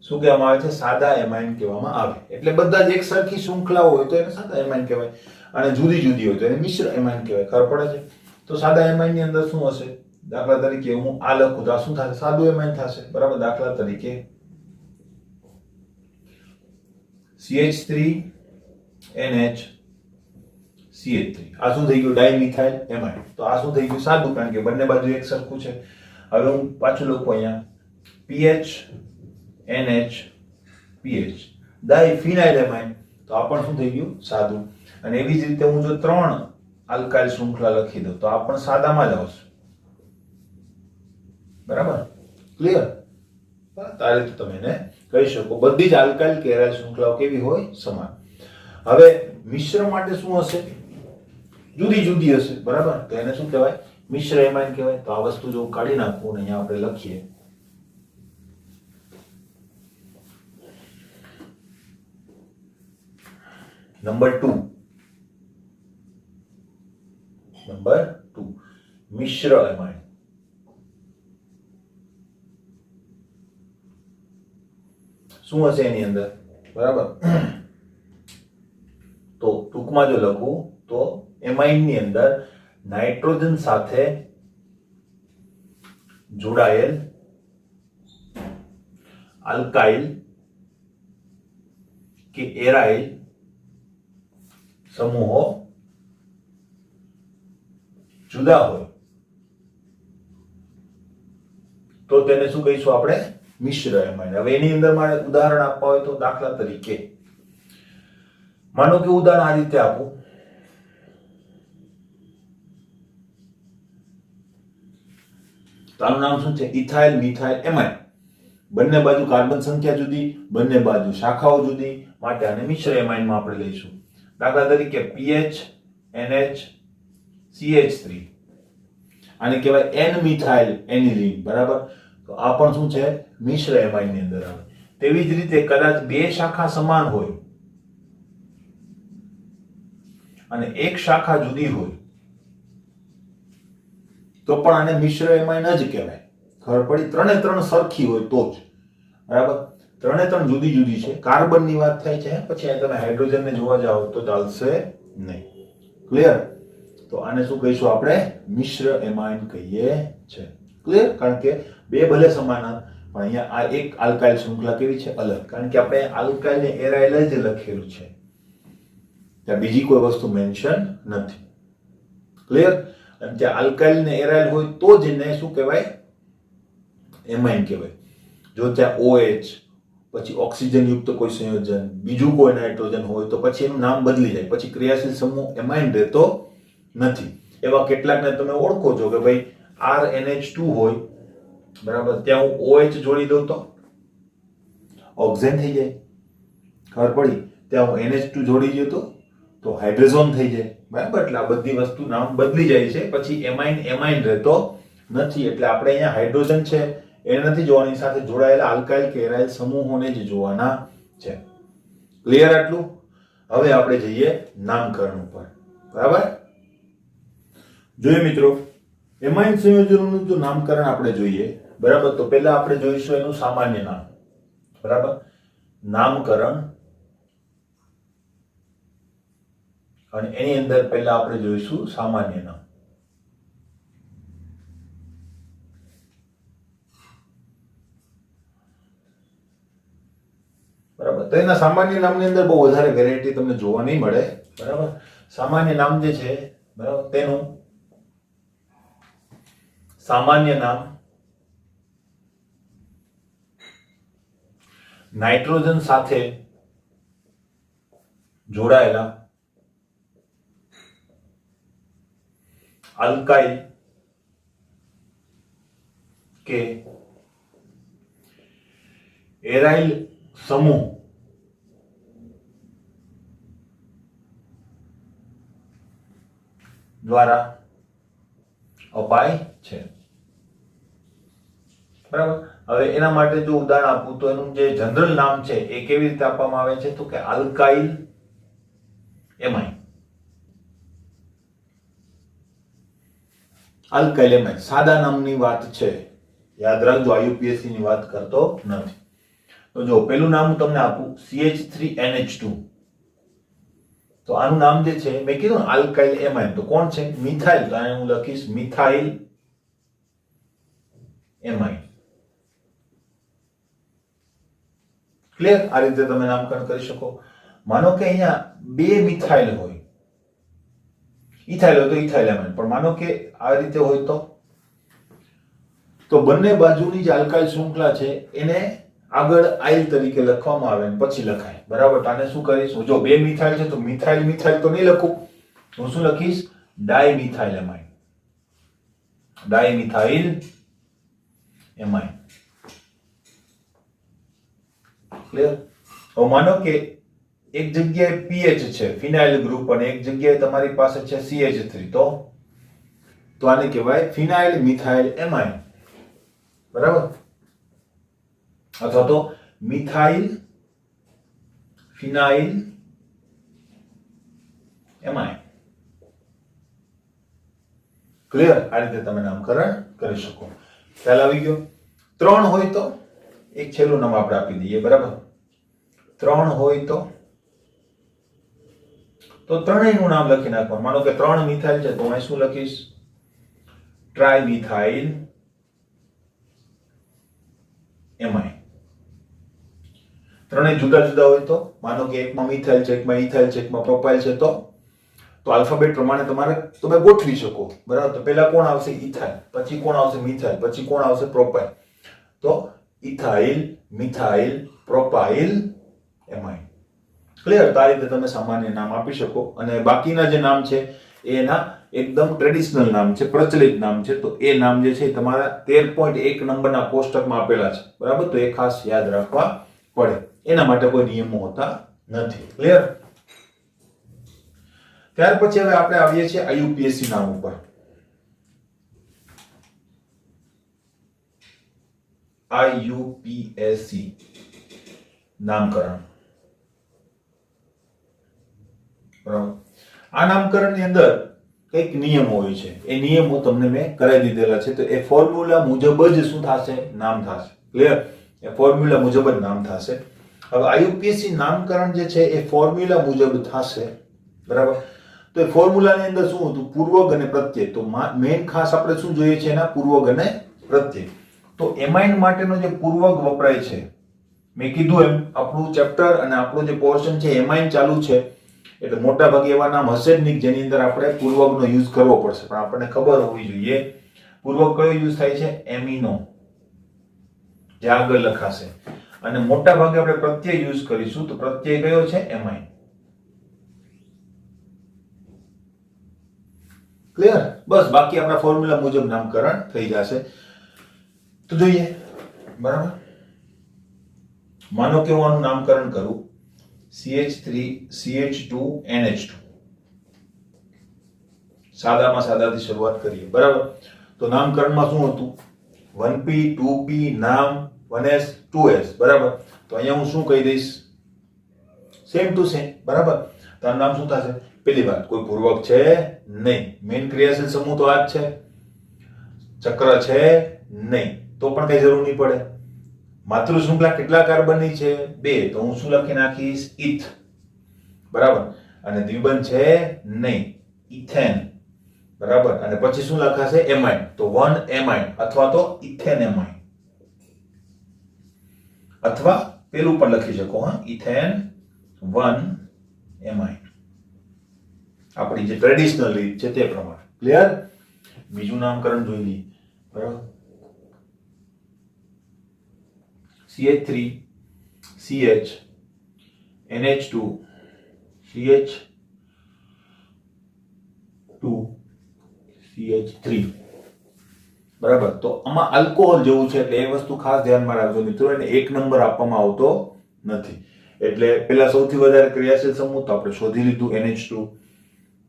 શું કહેવામાં આવે છે? સાદા એમાઇન કહેવામાં આવે. એટલે બધા જ એક સરખી શૃંખલાઓ હોય તો એને સાદા એમાઇન કહેવાય, અને જુદી જુદી હોય તો એને મિશ્ર એમાઇન કહેવાય. ખબર પડે છે? તો સાદા એમાઇન ની અંદર શું હશે? દાખલા તરીકે હું આ લખું તો આ શું થશે? સાદું એમાઇન થશે, બરાબર? દાખલા તરીકે CH3 NH CH3 આ શું થઈ ગયું? Dimethyl amine. તો આ શું થઈ ગયું? સાદું, કારણ કે બંને બાજુ એક સરખું છે. હવે હું પાછું લખું અહીંયા PH NH PH ડાયફિનાઇલ એમાઇન. તો આ પણ શું થઈ ગયું? સાદું. અને એવી જ રીતે હું જો 3 આલ્કાઇલ શૃંખલા લખી દઉં તો આ પણ સાદામાં જ આવશે, બરાબર? ક્લિયર? તારે તો તમે એને કહી શકો બધી જ આલ્કાઇલ કે એરાઇલ શૃંખલાઓ કેવી હોય? સમાન. હવે મિશ્ર માટે શું હશે? જુદી જુદી હશે, બરાબર? તો એને શું કહેવાય? મિશ્ર એમાઇન કહેવાય. તો આ વસ્તુ જો કાઢી નાખું અને અહીંયા આપણે લખીએ નંબર 2 મિશ્ર એમાઇન. શું હશે એની અંદર? બરાબર? તો ટૂંકમાં જો લખું તો એમાઇન ની અંદર નાઇટ્રોજન સાથે જોડાયેલ આલ્કાઇલ કે એરાઇલ સમૂહો જુદા હોય તો તેને શું કહીશું આપણે? મિશ્ર એમાઇન. હવે એની અંદર મારે ઉદાહરણ આપવા હોય તો દાખલા તરીકે માનો કે ઉદાહરણ આ રીતે આપું. તો આનું નામ શું છે? Ethyl methyl amine. બંને બાજુ કાર્બન સંખ્યા જુદી, બંને બાજુ શાખાઓ જુદી, માટે આને મિશ્ર એમાઇનમાં આપણે લઈશું. દાખલા તરીકે PH NH CH3, આને કહેવાય N મિથાઇલ એનિલીન. બરાબર? તો આ પણ શું છે? મિશ્ર એમાઇનની અંદર આવે. તેવી જ રીતે કદાચ બે શાખા સમાન હોય અને એક શાખા જુદી હોય તો પણ આને મિશ્ર એમાઇન જ કહેવાય. ખબર પડી? ત્રણે ત્રણ સરખી હોય તો જ. બરાબર? ત્રણે ત્રણ જુદી જુદી છે. કાર્બનની વાત થાય છે, પછી તમે હાઇડ્રોજનને જોવા જાઓ તો ચાલશે નહીં. ક્લિયર? તો આને શું કહીશું આપણે? મિશ્ર એમાઇન કહીએ છે. ક્લિયર? કારણ કે બે ભલે સમાન પણ અહીંયા આ એક આલ્કાઇલ શૃંખલા કેવી છે? અલગ. કારણ કે આપણે આલ્કાઇલ ને એરાઇલ જ લખેલું છે, ત્યાં બીજી કોઈ વસ્તુ મેન્શન નથી. ક્લિયર? અને ત્યાં આલ્કાઇલ ને એરાઇલ હોય તો જ એને શું કહેવાય? એમાઇન કહેવાય. જો ત્યાં OH પછી ઓક્સિજન યુક્ત કોઈ સંયોજન, બીજું કોઈ નાઇટ્રોજન હોય તો પછી એનું નામ બદલી જાય, પછી ક્રિયાશીલ સમૂહ એમાઇન રહેતો નથી. એવા કેટલાકને તમે ઓળખો છો કે ભાઈ RNH2 હોય, બરાબર, ત્યાં હું OH જોડી દઉં તો ઓક્ઝેન થઈ જાય. ખબર પડી? ત્યાં હું NH2 જોડી દઉં તો હાઇડ્રોજન થઈ જાય. બરાબર? એટલે આ બધી વસ્તુ નામ બદલી જાય છે, પછી એમાઇન રહેતો નથી. એટલે આપણે અહીંયા હાઇડ્રોજન છે એ નથી જોવાની, સાથે જોડાયેલા આલ્કાઇલ કે એરાઇલ સમૂહોને જ જોવાના છે. ક્લિયર આટલું? હવે આપણે જઈએ નામકરણ ઉપર. બરાબર? જોઈએ મિત્રો, એમાઇન સંયોજનોનું જો નામકરણ આપણે જોઈએ, બરાબર, તો પહેલા આપણે જોઈશું એનું સામાન્ય નામ. બરાબર? નામકરણ. અને એની અંદર પહેલા આપણે જોઈશું સામાન્ય નામ. બરાબર? તો એના સામાન્ય નામની અંદર બહુ વધારે વેરાયટી તમને જોવા નહીં મળે. બરાબર? સામાન્ય નામ જે છે, બરાબર, તેનું સામાન્ય નામ નાઇટ્રોજન સાથે જોડાયેલા આલ્કાઇલ કે એરાઇલ સમૂહ દ્વારા અપાય છે. બરાબર? હવે એના માટે જો ઉદાહરણ આપું તો એનું જે જનરલ નામ છે એ કેવી રીતે આપવામાં આવે છે? તો કે આલ્કાઇલ એમાઇન. આલ્કાઇલ એમાઇન સાદા નામની વાત છે, યાદ રાખજો. IUPAC ની વાત કરતો નથી. તો જો પેલું નામ હું તમને આપું CH3NH2, તો આનું નામ જે છે મેં કીધું આલ્કાઇલ એમાઇન, તો કોણ છે? મિથાઇલ. તો આને હું લખીશ મિથાઇલ એમાઇન. ક્લિયર? આ રીતે તમે નામકરણ કરી શકો. માનો કે અહીંયા બે મિથાઇલ હોય, ઇથાઇલ હોય તો ઇથાઇલ એમાઇન, પણ માનો કે આ રીતે હોય તો બંને બાજુની જે આલ્કાઇલ શૃંખલા છે એને આગળ આઇલ તરીકે લખવામાં આવે ને પછી લખાય. બરાબર? તો આને શું કરીશું? જો બે મિથાઇલ છે તો મિથાઇલ મિથાઇલ તો નહીં લખું, હું શું લખીશ? Dimethyl amine. Dimethyl amine. Clear? હવે માનો કે એક જગ્યાએ PH છે, ફિનાઇલ ગ્રુપ, અને એક જગ્યાએ તમારી પાસે છે CH3, તો આને કહેવાય ફિનાઇલ મિથાઇલ એમાઇન. બરાબર? અથવા તો મિથાઇલ ફિનાઇલ એમાઇન. ક્લિયર? આ રીતે તમે નામકરણ કરી શકો. ખ્યાલ આવી ગયો? ત્રણ હોય તો એક છેલ્લું નામ આપણે આપી દઈએ. બરાબર? ત્રણ હોય તો ત્રણેયનું નામ લખી નાખવાનું. માનો કે ત્રણ મિથાઇલ છે તો હું શું લખીશ? ટ્રાઇમિથાઇલ એમાઇન. ત્રણેય જુદા જુદા હોય તો માનો કે એકમાં મિથાઇલ છે, એકમાં ઇથાઇલ છે, એકમાં પ્રોપાઇલ છે, તો આલ્ફાબેટ પ્રમાણે તમે ગોઠવી શકો. બરાબર? તો પહેલા કોણ આવશે? ઇથાઇલ, પછી કોણ આવશે? મિથાઇલ, પછી કોણ આવશે? પ્રોપાઇલ. તો ethyl, methyl, propyl, amine. Clear? તો આ રીતે તમે સામાન્ય નામ આપી શકો. અને બાકીના જે નામ છે એના એકદમ ટ્રેડિશનલ નામ છે, પ્રચલિત નામ છે. તો એ નામ જે છે તમારા 13.1 નંબરના કોષ્ટકમાં આપેલા છે. બરાબર? તો એ ખાસ યાદ રાખવા પડે. એના માટે કોઈ નિયમો હોતા નથી. ક્લિયર? ત્યાર પછી હવે આપણે આવીએ છીએ આઈયુપીએસસી નામ ઉપર. આઈયુપીએસસી નામકરણ. બરાબર? આ નામકરણની અંદર કઈક નિયમો હોય છે. એ નિયમો તમને મેં કરાવી દીધેલા છે. તો એ ફોર્મ્યુલા મુજબ જ શું થશે? નામ થશે. ક્લિયર? એ ફોર્મ્યુલા મુજબ જ નામ થશે. હવે આઈયુપીએસસી નામકરણ જે છે એ ફોર્મ્યુલા મુજબ થશે. બરાબર? તો એ ફોર્મ્યુલાની અંદર શું હતું? પૂર્વક અને પ્રત્યય. તો મેઇન ખાસ આપણે શું જોઈએ છે? એના પૂર્વક અને પ્રત્યય. તો એમાઇન માટેનો જે પૂર્વક વપરાય છે, મેં કીધું એમ આપણું ચેપ્ટર અને આપણો જે પોર્શન છે એમાઇન ચાલુ છે, એટલે મોટા ભાગે એવા નામ હશે જ નહીં જેની અંદર આપણે પૂર્વકનો યુઝ કરવો પડશે. પણ આપણને ખબર હોવી જોઈએ પૂર્વક કયો યુઝ થાય છે? એમિનો, જે આગળ લખાશે. અને મોટા ભાગે આપણે પ્રત્યય યુઝ કરીશું. તો પ્રત્યય કયો છે? એમાઇન. ક્લિયર? બસ બાકી આપણા ફોર્મ્યુલા મુજબ નામકરણ થઈ જશે. તો જોઈએ. બરાબર? માનો કે હું આનું નામકરણ કરું CH3CH2NH2. સાદામાં સાદાથી શરૂઆત કરીએ. બરાબર? તો નામકરણમાં શું હતું? 1p 2p નામ 1s 2s. બરાબર? તો અહીંયા હું શું કહી દઈશ? Same to same. બરાબર? તો આ નામ શું થશે? પહેલી વાત, કોઈ પૂર્વક છે નહીં. મેઇન ક્રિયાશીલ સમૂહ તો આ જ છે. ચક્ર છે નહીં, તો પણ કઈ જરૂર નહીં પડે. માતૃ શૃંખલા કેટલા કાર્બનની છે? 2. તો હું શું લખી નાખીશ? ઇથ. બરાબર? અને દ્વિબંધ છે નહીં, ઇથેન. બરાબર? અને પછી શું લખાશે? એમાઇન. તો 1 એમાઇન અથવા તો ઇથેન એમાઇન, અથવા પેલું પણ લખી શકો, હા, ઇથેન 1 એમાઇન. આપણી જે ટ્રેડિશનલ રીત છે તે પ્રમાણે. ક્લિયર? બીજું નામકરણ જોઈ લઈએ. બરાબર? CH3 CH NH2 CH2 CH3. બરાબર? તો આમાં આલ્કોહોલ જેવું છે એટલે એ વસ્તુ ખાસ ધ્યાનમાં રાખજો મિત્રો. એને 1 નંબર આપવામાં આવતો નથી. એટલે પેલા સૌથી વધારે ક્રિયાશીલ સમૂહ તો આપણે શોધી લીધું, NH2.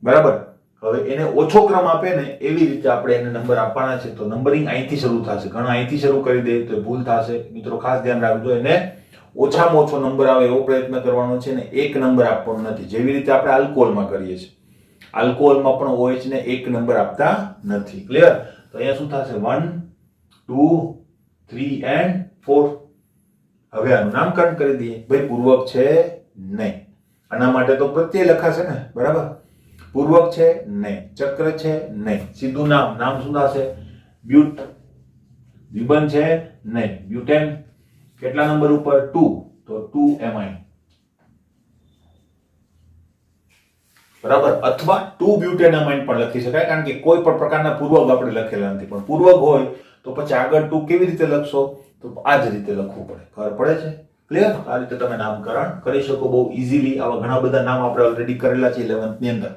બરાબર? હવે એને ઓછો ક્રમ આપે ને એવી રીતે આપણે એને નંબર આપવાના છે. તો નંબરિંગ અહીંથી શરૂ થશે. ઘણા અહીંથી શરૂ કરી દે તો ભૂલ થશે. મિત્રો ખાસ ધ્યાન રાખજો, એને ઓછામાં ઓછો નંબર આવે એવો પ્રયત્ન કરવાનો છે ને 1 નંબર આપવાનો નથી. જેવી રીતે આપણે આલ્કોહોલમાં કરીએ છીએ. આલ્કોહોલમાં પણ OH ને 1 નંબર આપતા નથી. ક્લિયર? તો અહીંયા શું થશે? 1 2 3 and 4. હવે આનું નામકરણ કરી દઈએ. ભાઈ પૂર્વક છે નહીં, આના માટે તો પ્રત્યય લખાશે ને. બરાબર? પૂર્વક છે નહીં, ચક્ર છે નહીં, સીધું નામ શું થશે? બ્યુટ. દ્વિબંધ છે નહીં, બ્યુટેન. કેટલા નંબર ઉપર? 2. તો 2 એમાઇન. બરાબર? અથવા 2 બ્યુટેન એમાઇન પણ લખી શકાય, કારણ કે કોઈ પણ પ્રકારના પૂર્વક આપણે લખેલા નથી. પણ પૂર્વક હોય તો પછી આગળ 2 કેવી રીતે લખશો? તો આ જ રીતે લખવું પડે. ખબર પડે છે? ક્લિયર? આ રીતે તમે નામકરણ કરી શકો બહુ ઈઝીલી. આવા ઘણા બધા નામ આપણે ઓલરેડી કરેલા છે 11th ની અંદર.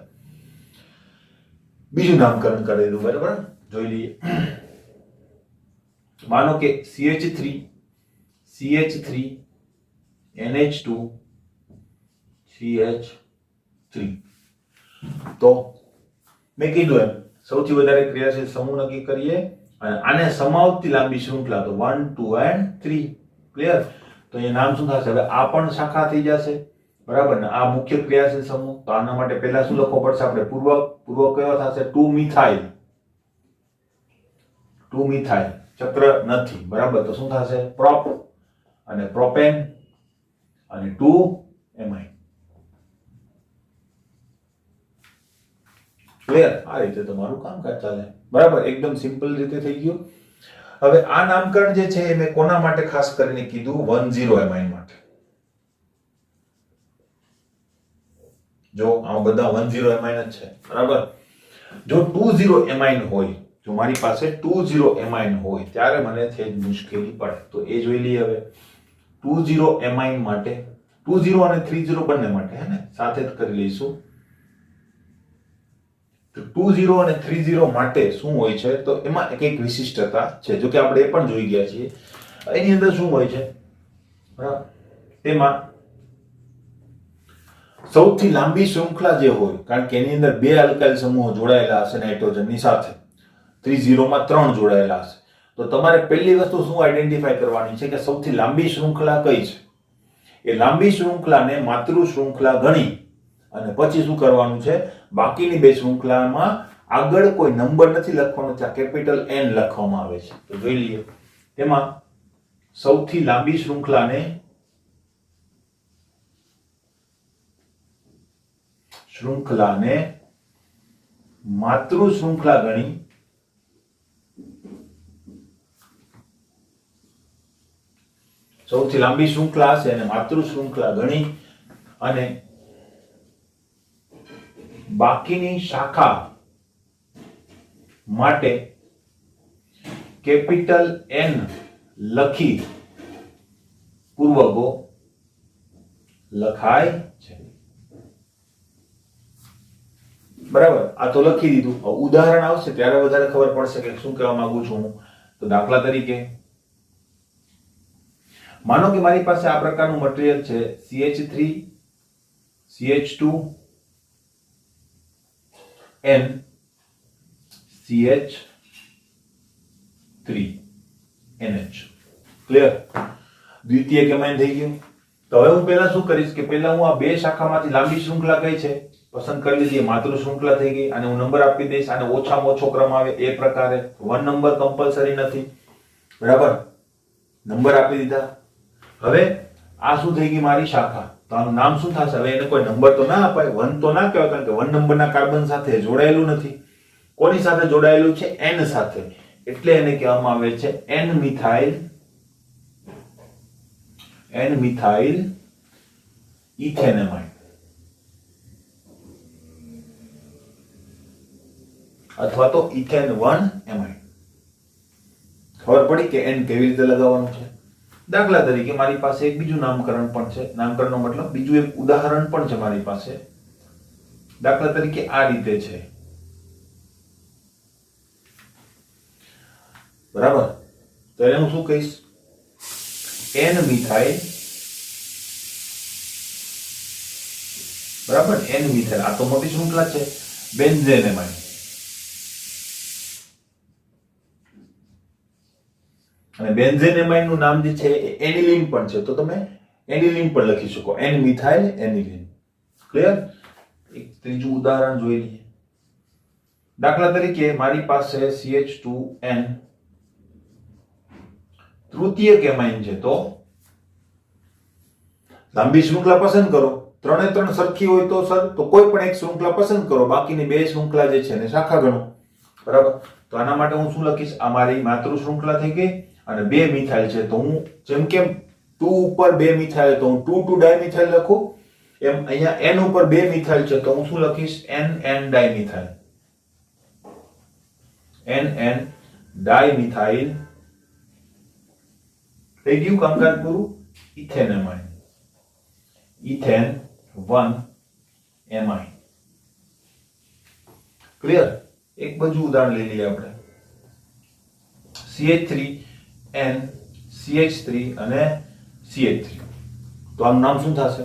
બીજું નામકરણ કરેલું. બરાબર? જોઈ લઈએ. માનો કે CH3 NH2 CH3. તો મેં કીધું એમ સૌથી વધારે ક્રિયાશીલ સમૂહ નક્કી કરીએ અને આને સમાવતી લાંબી શૃંખલા તો 1 2 and 3. ક્લિયર? તો અહીંયા નામ શું થશે? હવે આ પણ શાખા થઈ જશે. બરાબર ને? આ મુખ્ય ક્રિયાશીલ સમૂહ. તો આના માટે પહેલા શું લખવો પડશે આપણે? પૂર્વક કયો થશે? 2 મિથાઇલ. 2 મિથાઇલ. ચક્ર નથી. બરાબર? તો શું થશે? પ્રોપ અને પ્રોપેન અને 2 એમાઇન. ક્લિયર? આ રીતે તમારું કામકાજ ચાલે. બરાબર? એકદમ સિમ્પલ રીતે થઈ ગયું. હવે આ નામકરણ જે છે એ મેં કોના માટે ખાસ કરીને કીધું? 10 એમાઇન માટે. જો આ બધા 10 એમાઇન જ છે. બરાબર? જો 20 એમાઇન હોય જો મારી પાસે 2,0 એમાઇન હોય ત્યારે મને થઈ મુશ્કેલી પડે. તો એ જોઈ લઈએ હવે. 2,0 એમાઇન માટે 2,0 અને 3,0 બંને માટે હે ને સાથે જ કરી લઈશું. તો 2,0 અને 3,0 માટે શું હોય છે તો એમાં એક વિશિષ્ટતા છે. જો કે આપણે એ પણ જોઈ ગયા છીએ. એની અંદર શું હોય છે બરાબર, તેમાં સૌથી લાંબી શૃંખલા જે હોય, કારણ કે એની અંદર 2 આલ્કાઇલ સમૂહો જોડાયેલા હશે નાઇટ્રોજનની સાથે, 3,0 માં 3 જોડાયેલા હશે. તો તમારે પહેલી વસ્તુ શું આઈડેન્ટિફાઈ કરવાની છે કે સૌથી લાંબી શૃંખલા કઈ છે. એ લાંબી શૃંખલાને માતૃ શૃંખલા ગણી અને પછી શું કરવાનું છે, બાકીની 2 શૃંખલામાં આગળ કોઈ નંબર નથી લખવાનો, ત્યાં કેપિટલ N લખવામાં આવે છે. તો જોઈ લઈએ. તેમાં સૌથી લાંબી શૃંખલાને માતૃ શૃંખલા ગણી સૌથી લાંબી શૃંખલા હશે અને માતૃ શૃંખલા ગણી અને બાકીની શાખા માટે કેપિટલ N લખી પૂર્વગો લખાય છે. બરાબર, આ તો લખી દીધું. ઉદાહરણ આવશે ત્યારે વધારે ખબર પડશે કે શું કહેવા માંગુ છું હું. તો દાખલા તરીકે માનો કે મારી પાસે આ પ્રકારનું મટીરીયલ છે CH3 CH2 N CH3 NH. Clear? દ્વિતીય એમાઇન થઈ ગયું. તો હવે હું પહેલા શું કરીશ કે પહેલા હું આ 2 શાખામાંથી લાંબી શૃંખલા કઈ છે પસંદ કરી લીધી, માતૃ શૃંખલા થઈ ગઈ, અને હું નંબર આપી દઈશ. આને ઓછામાં ઓછો ક્રમ આવે એ પ્રકારે. 1 નંબર કમ્પલસરી નથી. બરાબર, નંબર આપી દીધા. હવે આ શું થઈ ગઈ મારી શાખા. તો આનું નામ શું થશે? હવે એને કોઈ નંબર તો ના અપાય, 1 તો ના કહેવાય, કારણ કે 1 નંબરના કાર્બન સાથે જોડાયેલું નથી. કોની સાથે જોડાયેલું છે? N સાથે. એટલે એને કહેવામાં આવે છે N મિથાઇલ ઇથેનેમાઇન અથવા તો ઇથેન 1 એમાઇન. ખબર પડી કે N કેવી રીતે લગાવવાનું છે. દાખલા તરીકે મારી પાસે એક બીજું નામકરણ પણ છે. નામકરણનો મતલબ બીજું એક ઉદાહરણ પણ છે મારી પાસે. દાખલા તરીકે આ રીતે છે. બરાબર, તો એને હું શું કહીશ? N methyl. બરાબર, N મિથાઇલ. આ તો મોટી શૃંખલા છે. બેન્ઝેનેમાઇન. અને બેન્ઝેનેમાઇન નું નામ જે છે એ એનિલીન પણ છે. તો તમે એનિલીન પણ લખી શકો, N મિથાઇલ એનિલીન. ક્લિયર? એક ત્રીજું ઉદાહરણ જોઈ લઈએ. દાખલા તરીકે મારી પાસે CH2N તૃતીય એમાઇન છે. તો લાંબી શૃંખલા પસંદ કરો. 3 એ 3 સરખી હોય તો સર તો કોઈ પણ એક શૃંખલા પસંદ કરો, બાકીની 2 શૃંખલા જે છે એને શાખા ગણો. બરાબર, તો આના માટે હું શું લખીશ? આ મારી માતૃ શૃંખલા થઈ ગઈ અને 2 મિથાઇલ છે. તો હું જેમ કે 2 ઉપર 2 મિથાઇલ તો હું 2 ડાયમિથાઇલ લખું, એમ અહીંયા N ઉપર 2 મિથાઇલ છે તો હું શું લખીશ? NN dimethyl. NN ડાયમિથાઇલ થઈ ગયું. કામકાજ પૂરું. ઇથેનેમાઇન. Ethane 1 amine. ક્લિયર? એક બીજું ઉદાહરણ લઈ લઈએ આપણે. CH3N CH3 અને CH3. તો આનું નામ શું થશે?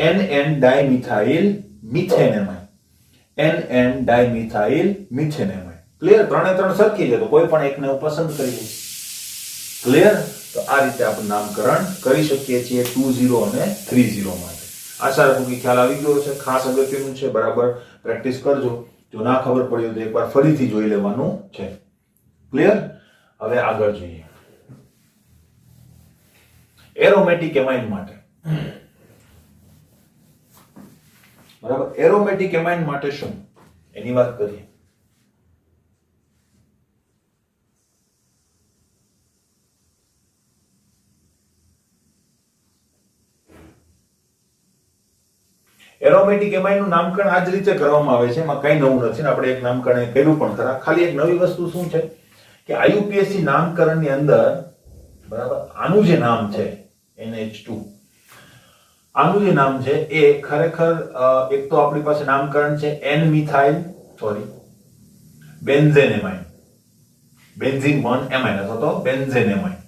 NN dimethyl methanamine. NN dimethyl methanamine. Clear? 3 એ 3 સરખી છે તો કોઈ પણ એકને હું પસંદ કરી લઈશ. ક્લિયર? તો આ રીતે આપણે નામકરણ કરી શકીએ છીએ 20 અને 30 માટે. આશા રાખું કે ખ્યાલ આવી ગયો છે. ખાસ અગત્યનું છે, બરાબર પ્રેક્ટિસ કરજો. જો ના ખબર પડી હોય તો એકવાર ફરીથી જોઈ લેવાનું છે. ક્લિયર? હવે આગળ જોઈએ એરોમેટિક એમાઇન માટે. બરાબર, એરોમેટિક એમાઇન માટે શું એની વાત કરીએ. એરોમેટિક એમાઇનનું નામકરણ આ જ રીતે કરવામાં આવે છે, એમાં કઈ નવું નથી ને આપણે એક નામકરણ કર્યું પણ ખરા. ખાલી એક નવી વસ્તુ શું છે કે આઈયુપીએસસી નામકરણની અંદર બરાબર આનું જે નામ છે NH2, આનું જે નામ છે એ ખરેખર એક તો આપણી પાસે નામકરણ છે બેન્ઝેન એમાઇન, બેન્ઝીન 1 એમાઇન અથવા તો બેન્ઝેન એમાઇન,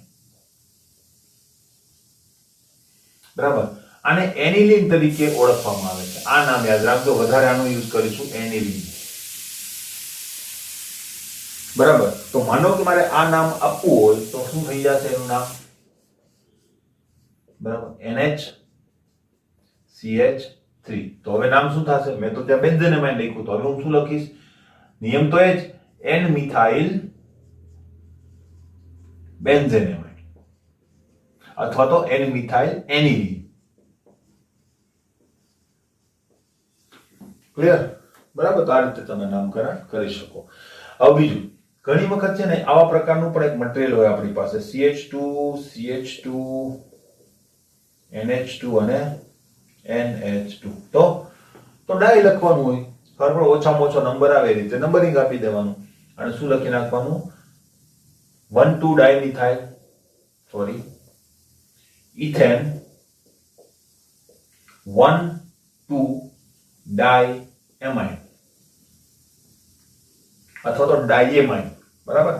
બરાબર. આને એનિલીન તરીકે ઓળખવામાં આવે છે. આ નામ યાદ રાખજો, વધારે આનો યુઝ કરીશું એનિલીન, બરાબર. તો માનો કે મારે આ નામ આપવું હોય તો શું થઈ જશે એનું નામ, બરાબર, NHCH3. તો હવે નામ શું થશે? મેં તો ત્યાં બેન્ઝેન એમાઇન લખ્યું, તો હવે હું શું લખીશ? નિયમ તો એ જ N મિથાઇલ બેન્ઝેન એમાઇન અથવા તો N મિથાઇલ એનિલીન. ક્લિયર? બરાબર. તો આ રીતે તમે નામકરણ કરી શકો. હવે બીજું, ઘણી વખત છે ને આવા પ્રકારનું પણ એક મટીરીયલ હોય આપણી પાસે, CH2, NH2 અને NH2. તો ડાય લખવાનું હોય, બરાબર. ઓછામાં ઓછો નંબર આવે એ રીતે નંબરિંગ આપી દેવાનું અને શું લખી નાખવાનું? 1,2 ડાયમિથાઇલ ઇથેન 1,2 ડાયએમાઇન અથવા તો ડાયએમાઇન, બરાબર.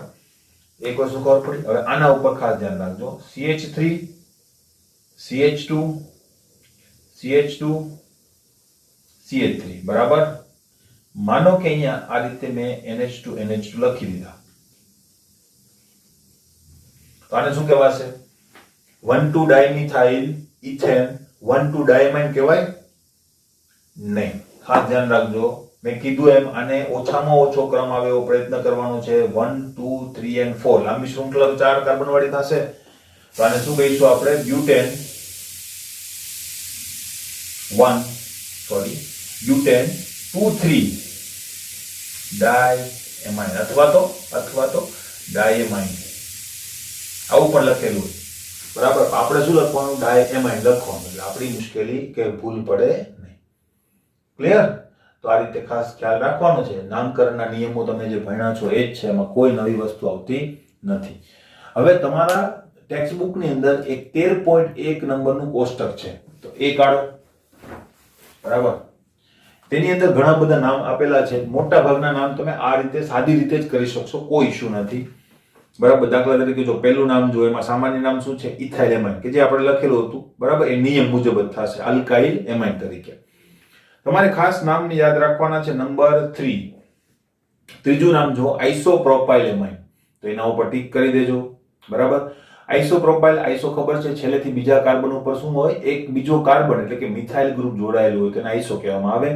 એક વસ્તુ ખબર પડી. હવે આના ઉપર ખાસ ધ્યાન રાખજો, CH3, CH2, CH2, CH3, બરાબર. માનો કે અહીંયા આ રીતે મેં NH2 લખી દીધા, તો આને શું કહેવાશે? 1,2 ડાયમિથાઇલ ઇથેન 1,2 ડાયમાઇન કહેવાય નહીં. ખાસ ધ્યાન રાખજો, મેં કીધું એમ આને ઓછામાં ઓછો ક્રમ આવે એવો પ્રયત્ન કરવાનો છે. 1, 2, 3 and 4 લાંબી શૃંખલા 4 કાર્બન વાળી થશે, તો આને શું કહીશું આપણે? બ્યુટેન 2,3 ડાયએમાઇન અથવા તો ડાયએમાઇન, આવું પણ લખેલું હોય, બરાબર. આપણે શું લખવાનું? ડાયએમાઇન લખવાનું, એટલે આપણી મુશ્કેલી કે ભૂલ પડે નહીં. ક્લિયર? તો આ રીતે ખાસ ખ્યાલ રાખવાનો છે. નામકરણના નિયમો તમે જે ભણ્યા છો એ જ છે, એમાં કોઈ નવી વસ્તુ આવતી નથી. હવે તમારા ટેક્સ્ટ બુકની અંદર એક 13.1 નંબરનું કોષ્ટક છે, તો એ કાઢો, બરાબર. તેની અંદર ઘણા બધા નામ આપેલા છે. મોટા ભાગના નામ તમે આ રીતે સાદી રીતે જ કરી શકશો, કોઈ ઇશ્યુ નથી, બરાબર. દાખલા તરીકે જો પહેલું નામ જો એમાં સામાન્ય નામ શું છે? ઇથાઇલ એમાઇન, કે જે આપણે લખેલું હતું, બરાબર. એ નિયમ મુજબ જ થશે, આલ્કાઇલ એમાઇન તરીકે. તમારે ખાસ નામને યાદ રાખવાના છે. નંબર 3, ત્રીજું નામ જો આઇસોપ્રોપાઇલ એમાઇન, તો એના ઉપર ટીક કરી દેજો, બરાબર. આઇસોપ્રોપાઇલ, આઇસો ખબર છે, છેલ્લેથી બીજા કાર્બન ઉપર શું હોય? એક બીજો કાર્બન એટલે કે મિથાઇલ ગ્રુપ જોડાયેલું હોય, તેને આઇસો કહેવામાં આવે,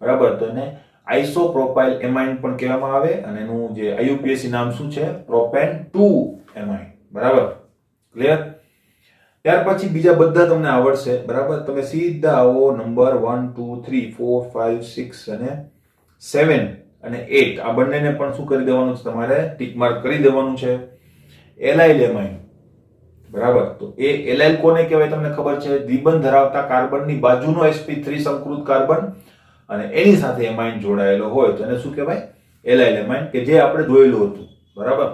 બરાબર. તો એને આઇસોપ્રોપાઇલ એમાઇન પણ કહેવામાં આવે અને એનું જે આઈયુપીએસસી નામ શું છે? પ્રોપેન 2 એમાઇન, બરાબર. ક્લિયર? ત્યાર પછી બીજા બધા તમને આવડશે, બરાબર. તમે સીધા આવો નંબર 1, 2, 3, 4, 5, 6 અને 7 અને 8 આ બંનેને પણ શું કરી દેવાનું છે? તમારે ટીક માર્ક કરી દેવાનું છે. એલાઇલ એમાઇન, બરાબર. તો એ એલાઇલ કોને કહેવાય તમને ખબર છે? દ્વિબંધ ધરાવતા કાર્બનની બાજુનો sp3 સંકૃત કાર્બન અને એની સાથે એમાઇન જોડાયેલો હોય તો એને શું કહેવાય? એલાઇલ એમાઇન, કે જે આપણે જોયેલું હતું, બરાબર.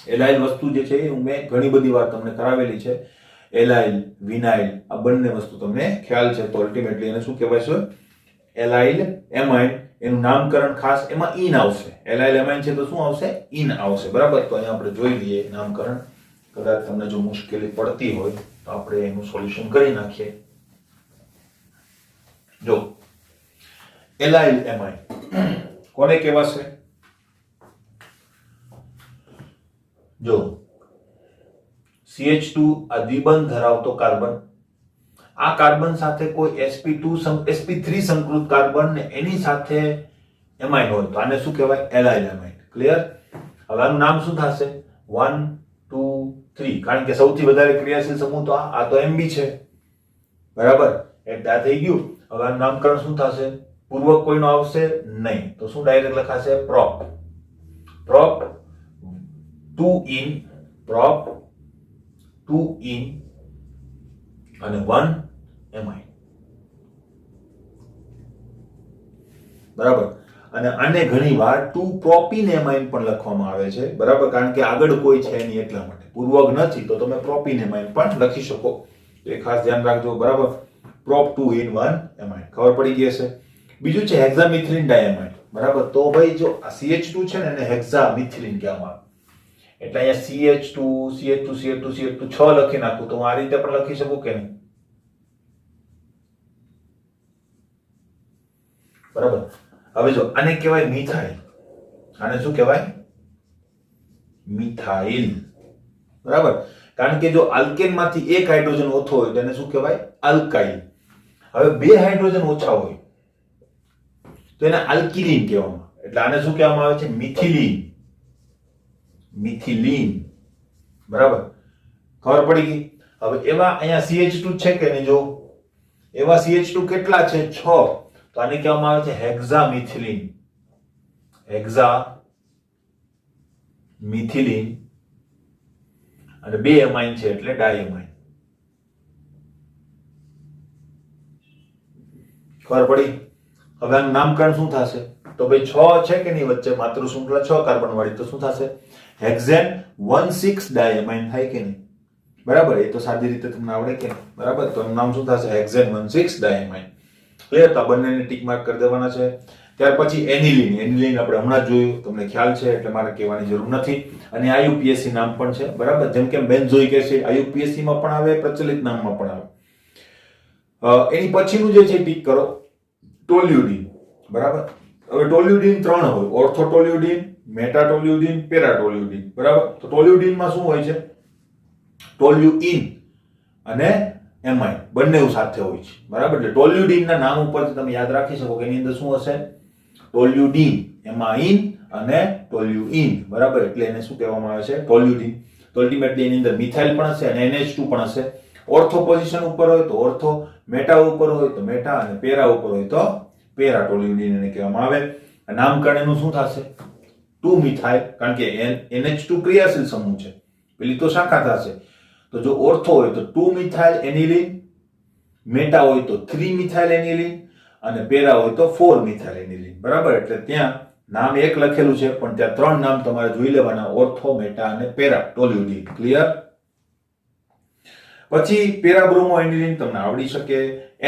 એલાઇલ વસ્તુ જે છે એ મેં ઘણી બધી વાર તમને કરાવેલી છે. એલાઇલ, વિનાઇલ, આ બંને વસ્તુ તમને ખ્યાલ છે, તો અલ્ટિમેટલી એને શું કહેવાય છે? એલાઇલ એમાઇન. એનું નામકરણ ખાસ એમાં ઇન આવશે. એલાઇલ એમાઇન છે તો શું આવશે? ઇન આવશે, બરાબર. તો અહીંયા આપણે જોઈ લઈએ નામકરણ. કદાચ તમને જો મુશ્કેલી પડતી હોય તો આપણે એનું સોલ્યુશન કરી નાખીએ. જો એલાઇલ એમાઇન કોને કહેવાશે? જો CH2 આ દ્વિબંધ ધરાવતો કાર્બન, આ કાર્બન સાથે કોઈ sp3 સંકૃત કાર્બન ને એની સાથે એમાઇન હોય તો આને શું કહેવાય? એલાઇલ એમાઇન. ક્લિયર? હવે આનું નામ શું થશે? 1, 2, 3, કારણ કે સૌથી વધારે ક્રિયાશીલ સમૂહ તો આ તો MB છે, બરાબર. એટલે આ થઈ ગયું. હવે આનું નામકરણ શું થશે? પૂર્વક કોઈનો આવશે નહીં, તો શું ડાયરેક્ટ લખાશે? પ્રોપ 2 ઇન, પ્રોપ 2 ઇન અને 1 એમાઇન. બરાબર. અને આને ઘણીવાર 2-પ્રોપીનેમાઇન પણ લખવામાં આવે છે, બરાબર, કારણ કે આગળ કોઈ છે નહીં એટલા માટે. પૂર્વક નથી તો તમે પ્રોપીનેમાઇન પણ લખી શકો. તો એ ખાસ ધ્યાન રાખજો, બરાબર. પ્રોપ 2 in 1 એમાઇન ખબર પડી ગઈ હશે. બીજું છે હેક્સામિથિલિન ડાયમાઇન, બરાબર. તો ભાઈ જો આ CH2 છે ને એને હેક્સામિથિલિન કહેવામાં આવે. એટલે અહીંયા CH2 6 લખી નાખું તો હું આ રીતે પણ લખી શકું કે નહીં, બરાબર. હવે જો આને કહેવાય મિથાઇલ. આને શું કહેવાય? મિથાઇલ, બરાબર. કારણ કે જો આલ્કેન માંથી એક હાઇડ્રોજન ઓછો હોય તો એને શું કહેવાય? આલ્કાઇલ. હવે બે હાઇડ્રોજન ઓછા હોય તો એને આલ્કિલિન કહેવામાં. એટલે આને શું કહેવામાં આવે છે? મિથિલિન. મિથિલિન, બરાબર. ખબર પડી ગઈ. હવે એવા અહીંયા CH2 છે કે નહીં? જો એવા CH2 કેટલા છે? 6. તો આને કહેવામાં આવે છે હેક્સામિથિલિન. હેક્સામિથિલિન. અને બે એમાઇન છે એટલે ડાયમાઇન. ખબર પડી? હવે આનું નામકરણ શું થશે? તો ભાઈ 6 છે કે નહીં વચ્ચે માત્ર શૃંખલા 6 કાર્બન વાળી, તો શું થશે? હેક્ઝેન 1,6 ડાયમાઇન થાય કે નહીં? બરાબર. એ તો સાદી રીતે તમને આવડે કે નહીં? બરાબર. તો એનું નામ શું થશે? હેક્ઝેન 1,6 ડાયમાઇન. ક્લિયર? તો બંનેને ટીક માર્ક કરી દેવાના છે. ત્યાર પછી એનિલિન. એનિલિન આપણે હમણાં જોયું, તમને ખ્યાલ છે એટલે મારે કહેવાની જરૂર નથી. અને IUPAC નામ પણ છે, બરાબર. જેમ કે બેન્ઝોઇક એસિડ IUPAC માં પણ આવે, પ્રચલિત નામમાં પણ આવે. એની પછીનું જે છે ટીક કરો, ટોલ્યુડિન, બરાબર. હવે ટોલ્યુડિન 3 હોય: ઓર્થોટોલ્યુડિન, મેટાટોલ્યુડિન, પેરાટોલ્યુડિન, બરાબર. તો ટોલ્યુડિનમાં શું હોય છે? ટોલ્યુઇન અને એમાઇન બંને સાથે હોય છે, બરાબર. એટલે ટોલ્યુડિનના નામ ઉપરથી તમે યાદ રાખી શકો કે એની અંદર શું હશે? ટોલ્યુડિન, એમાઇન અને ટોલ્યુઇન, બરાબર. એટલે એને શું કહેવામાં આવે છે? ટોલ્યુડિન. તો અલ્ટિમેટલી એની અંદર મિથાઇલ પણ હશે અને NH2 પણ હશે. ઓર્થો પોઝિશન ઉપર હોય તો ઓર્થો, મેટા ઉપર હોય તો મેટા અને પેરા ઉપર હોય તો પેરા ટોલ્યુડિન એને કહેવામાં આવે. નામકરણ એનું શું થશે? 2 મિથાઇલ, કારણ કે NH2 ક્રિયાશીલ સમૂહ છે, પેલી તો શાખા થશે. તો જો ઓર્થો હોય તો 2 મિથાઇલ એનિલિન, મેટા હોય તો 3 મિથાઇલ એનિલિન અને પેરા હોય તો 4 મિથાઇલ એનિલિન, બરાબર. એટલે ત્યાં નામ એક લખેલું છે પણ ત્યાં 3 નામ તમારે જોઈ લેવાના: ઓર્થો, મેટા અને પેરા ટોલ્યુડિન. ક્લિયર? પછી પેરા બ્રોમો એનિલિન તમને આવડી શકે.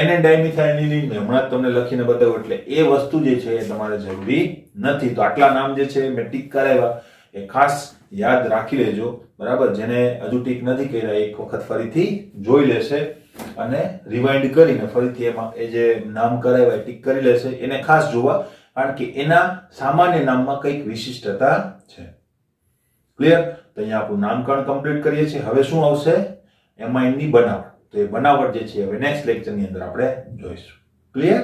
NN ડાયમિથાઇલ એનિલિન મેં હમણાં જ તમને લખીને બતાવ્યું, એટલે એ વસ્તુ જે છે એ તમારે જરૂરી નથી. તો આટલા નામ જે છે મેં ટીક કરાવ્યા, એ ખાસ યાદ રાખી લેજો, બરાબર. જેને હજુ ટીક નથી કર્યા એક વખત ફરીથી જોઈ લેશે અને રિવાઇન્ડ કરીને ફરીથી એમાં એ જે નામ કરાવ્યા ટીક કરી લેશે. એને ખાસ જોવા, કારણ કે એના સામાન્ય નામમાં કંઈક વિશિષ્ટતા છે. ક્લિયર? તો અહીંયા આપણું નામકરણ કમ્પ્લીટ કરીએ છીએ. હવે શું આવશે? એમાઇનની બનાવટ. તો એ બનાવટ જે છે હવે નેક્સ્ટ લેક્ચરની અંદર આપણે જોઈશું. ક્લિયર?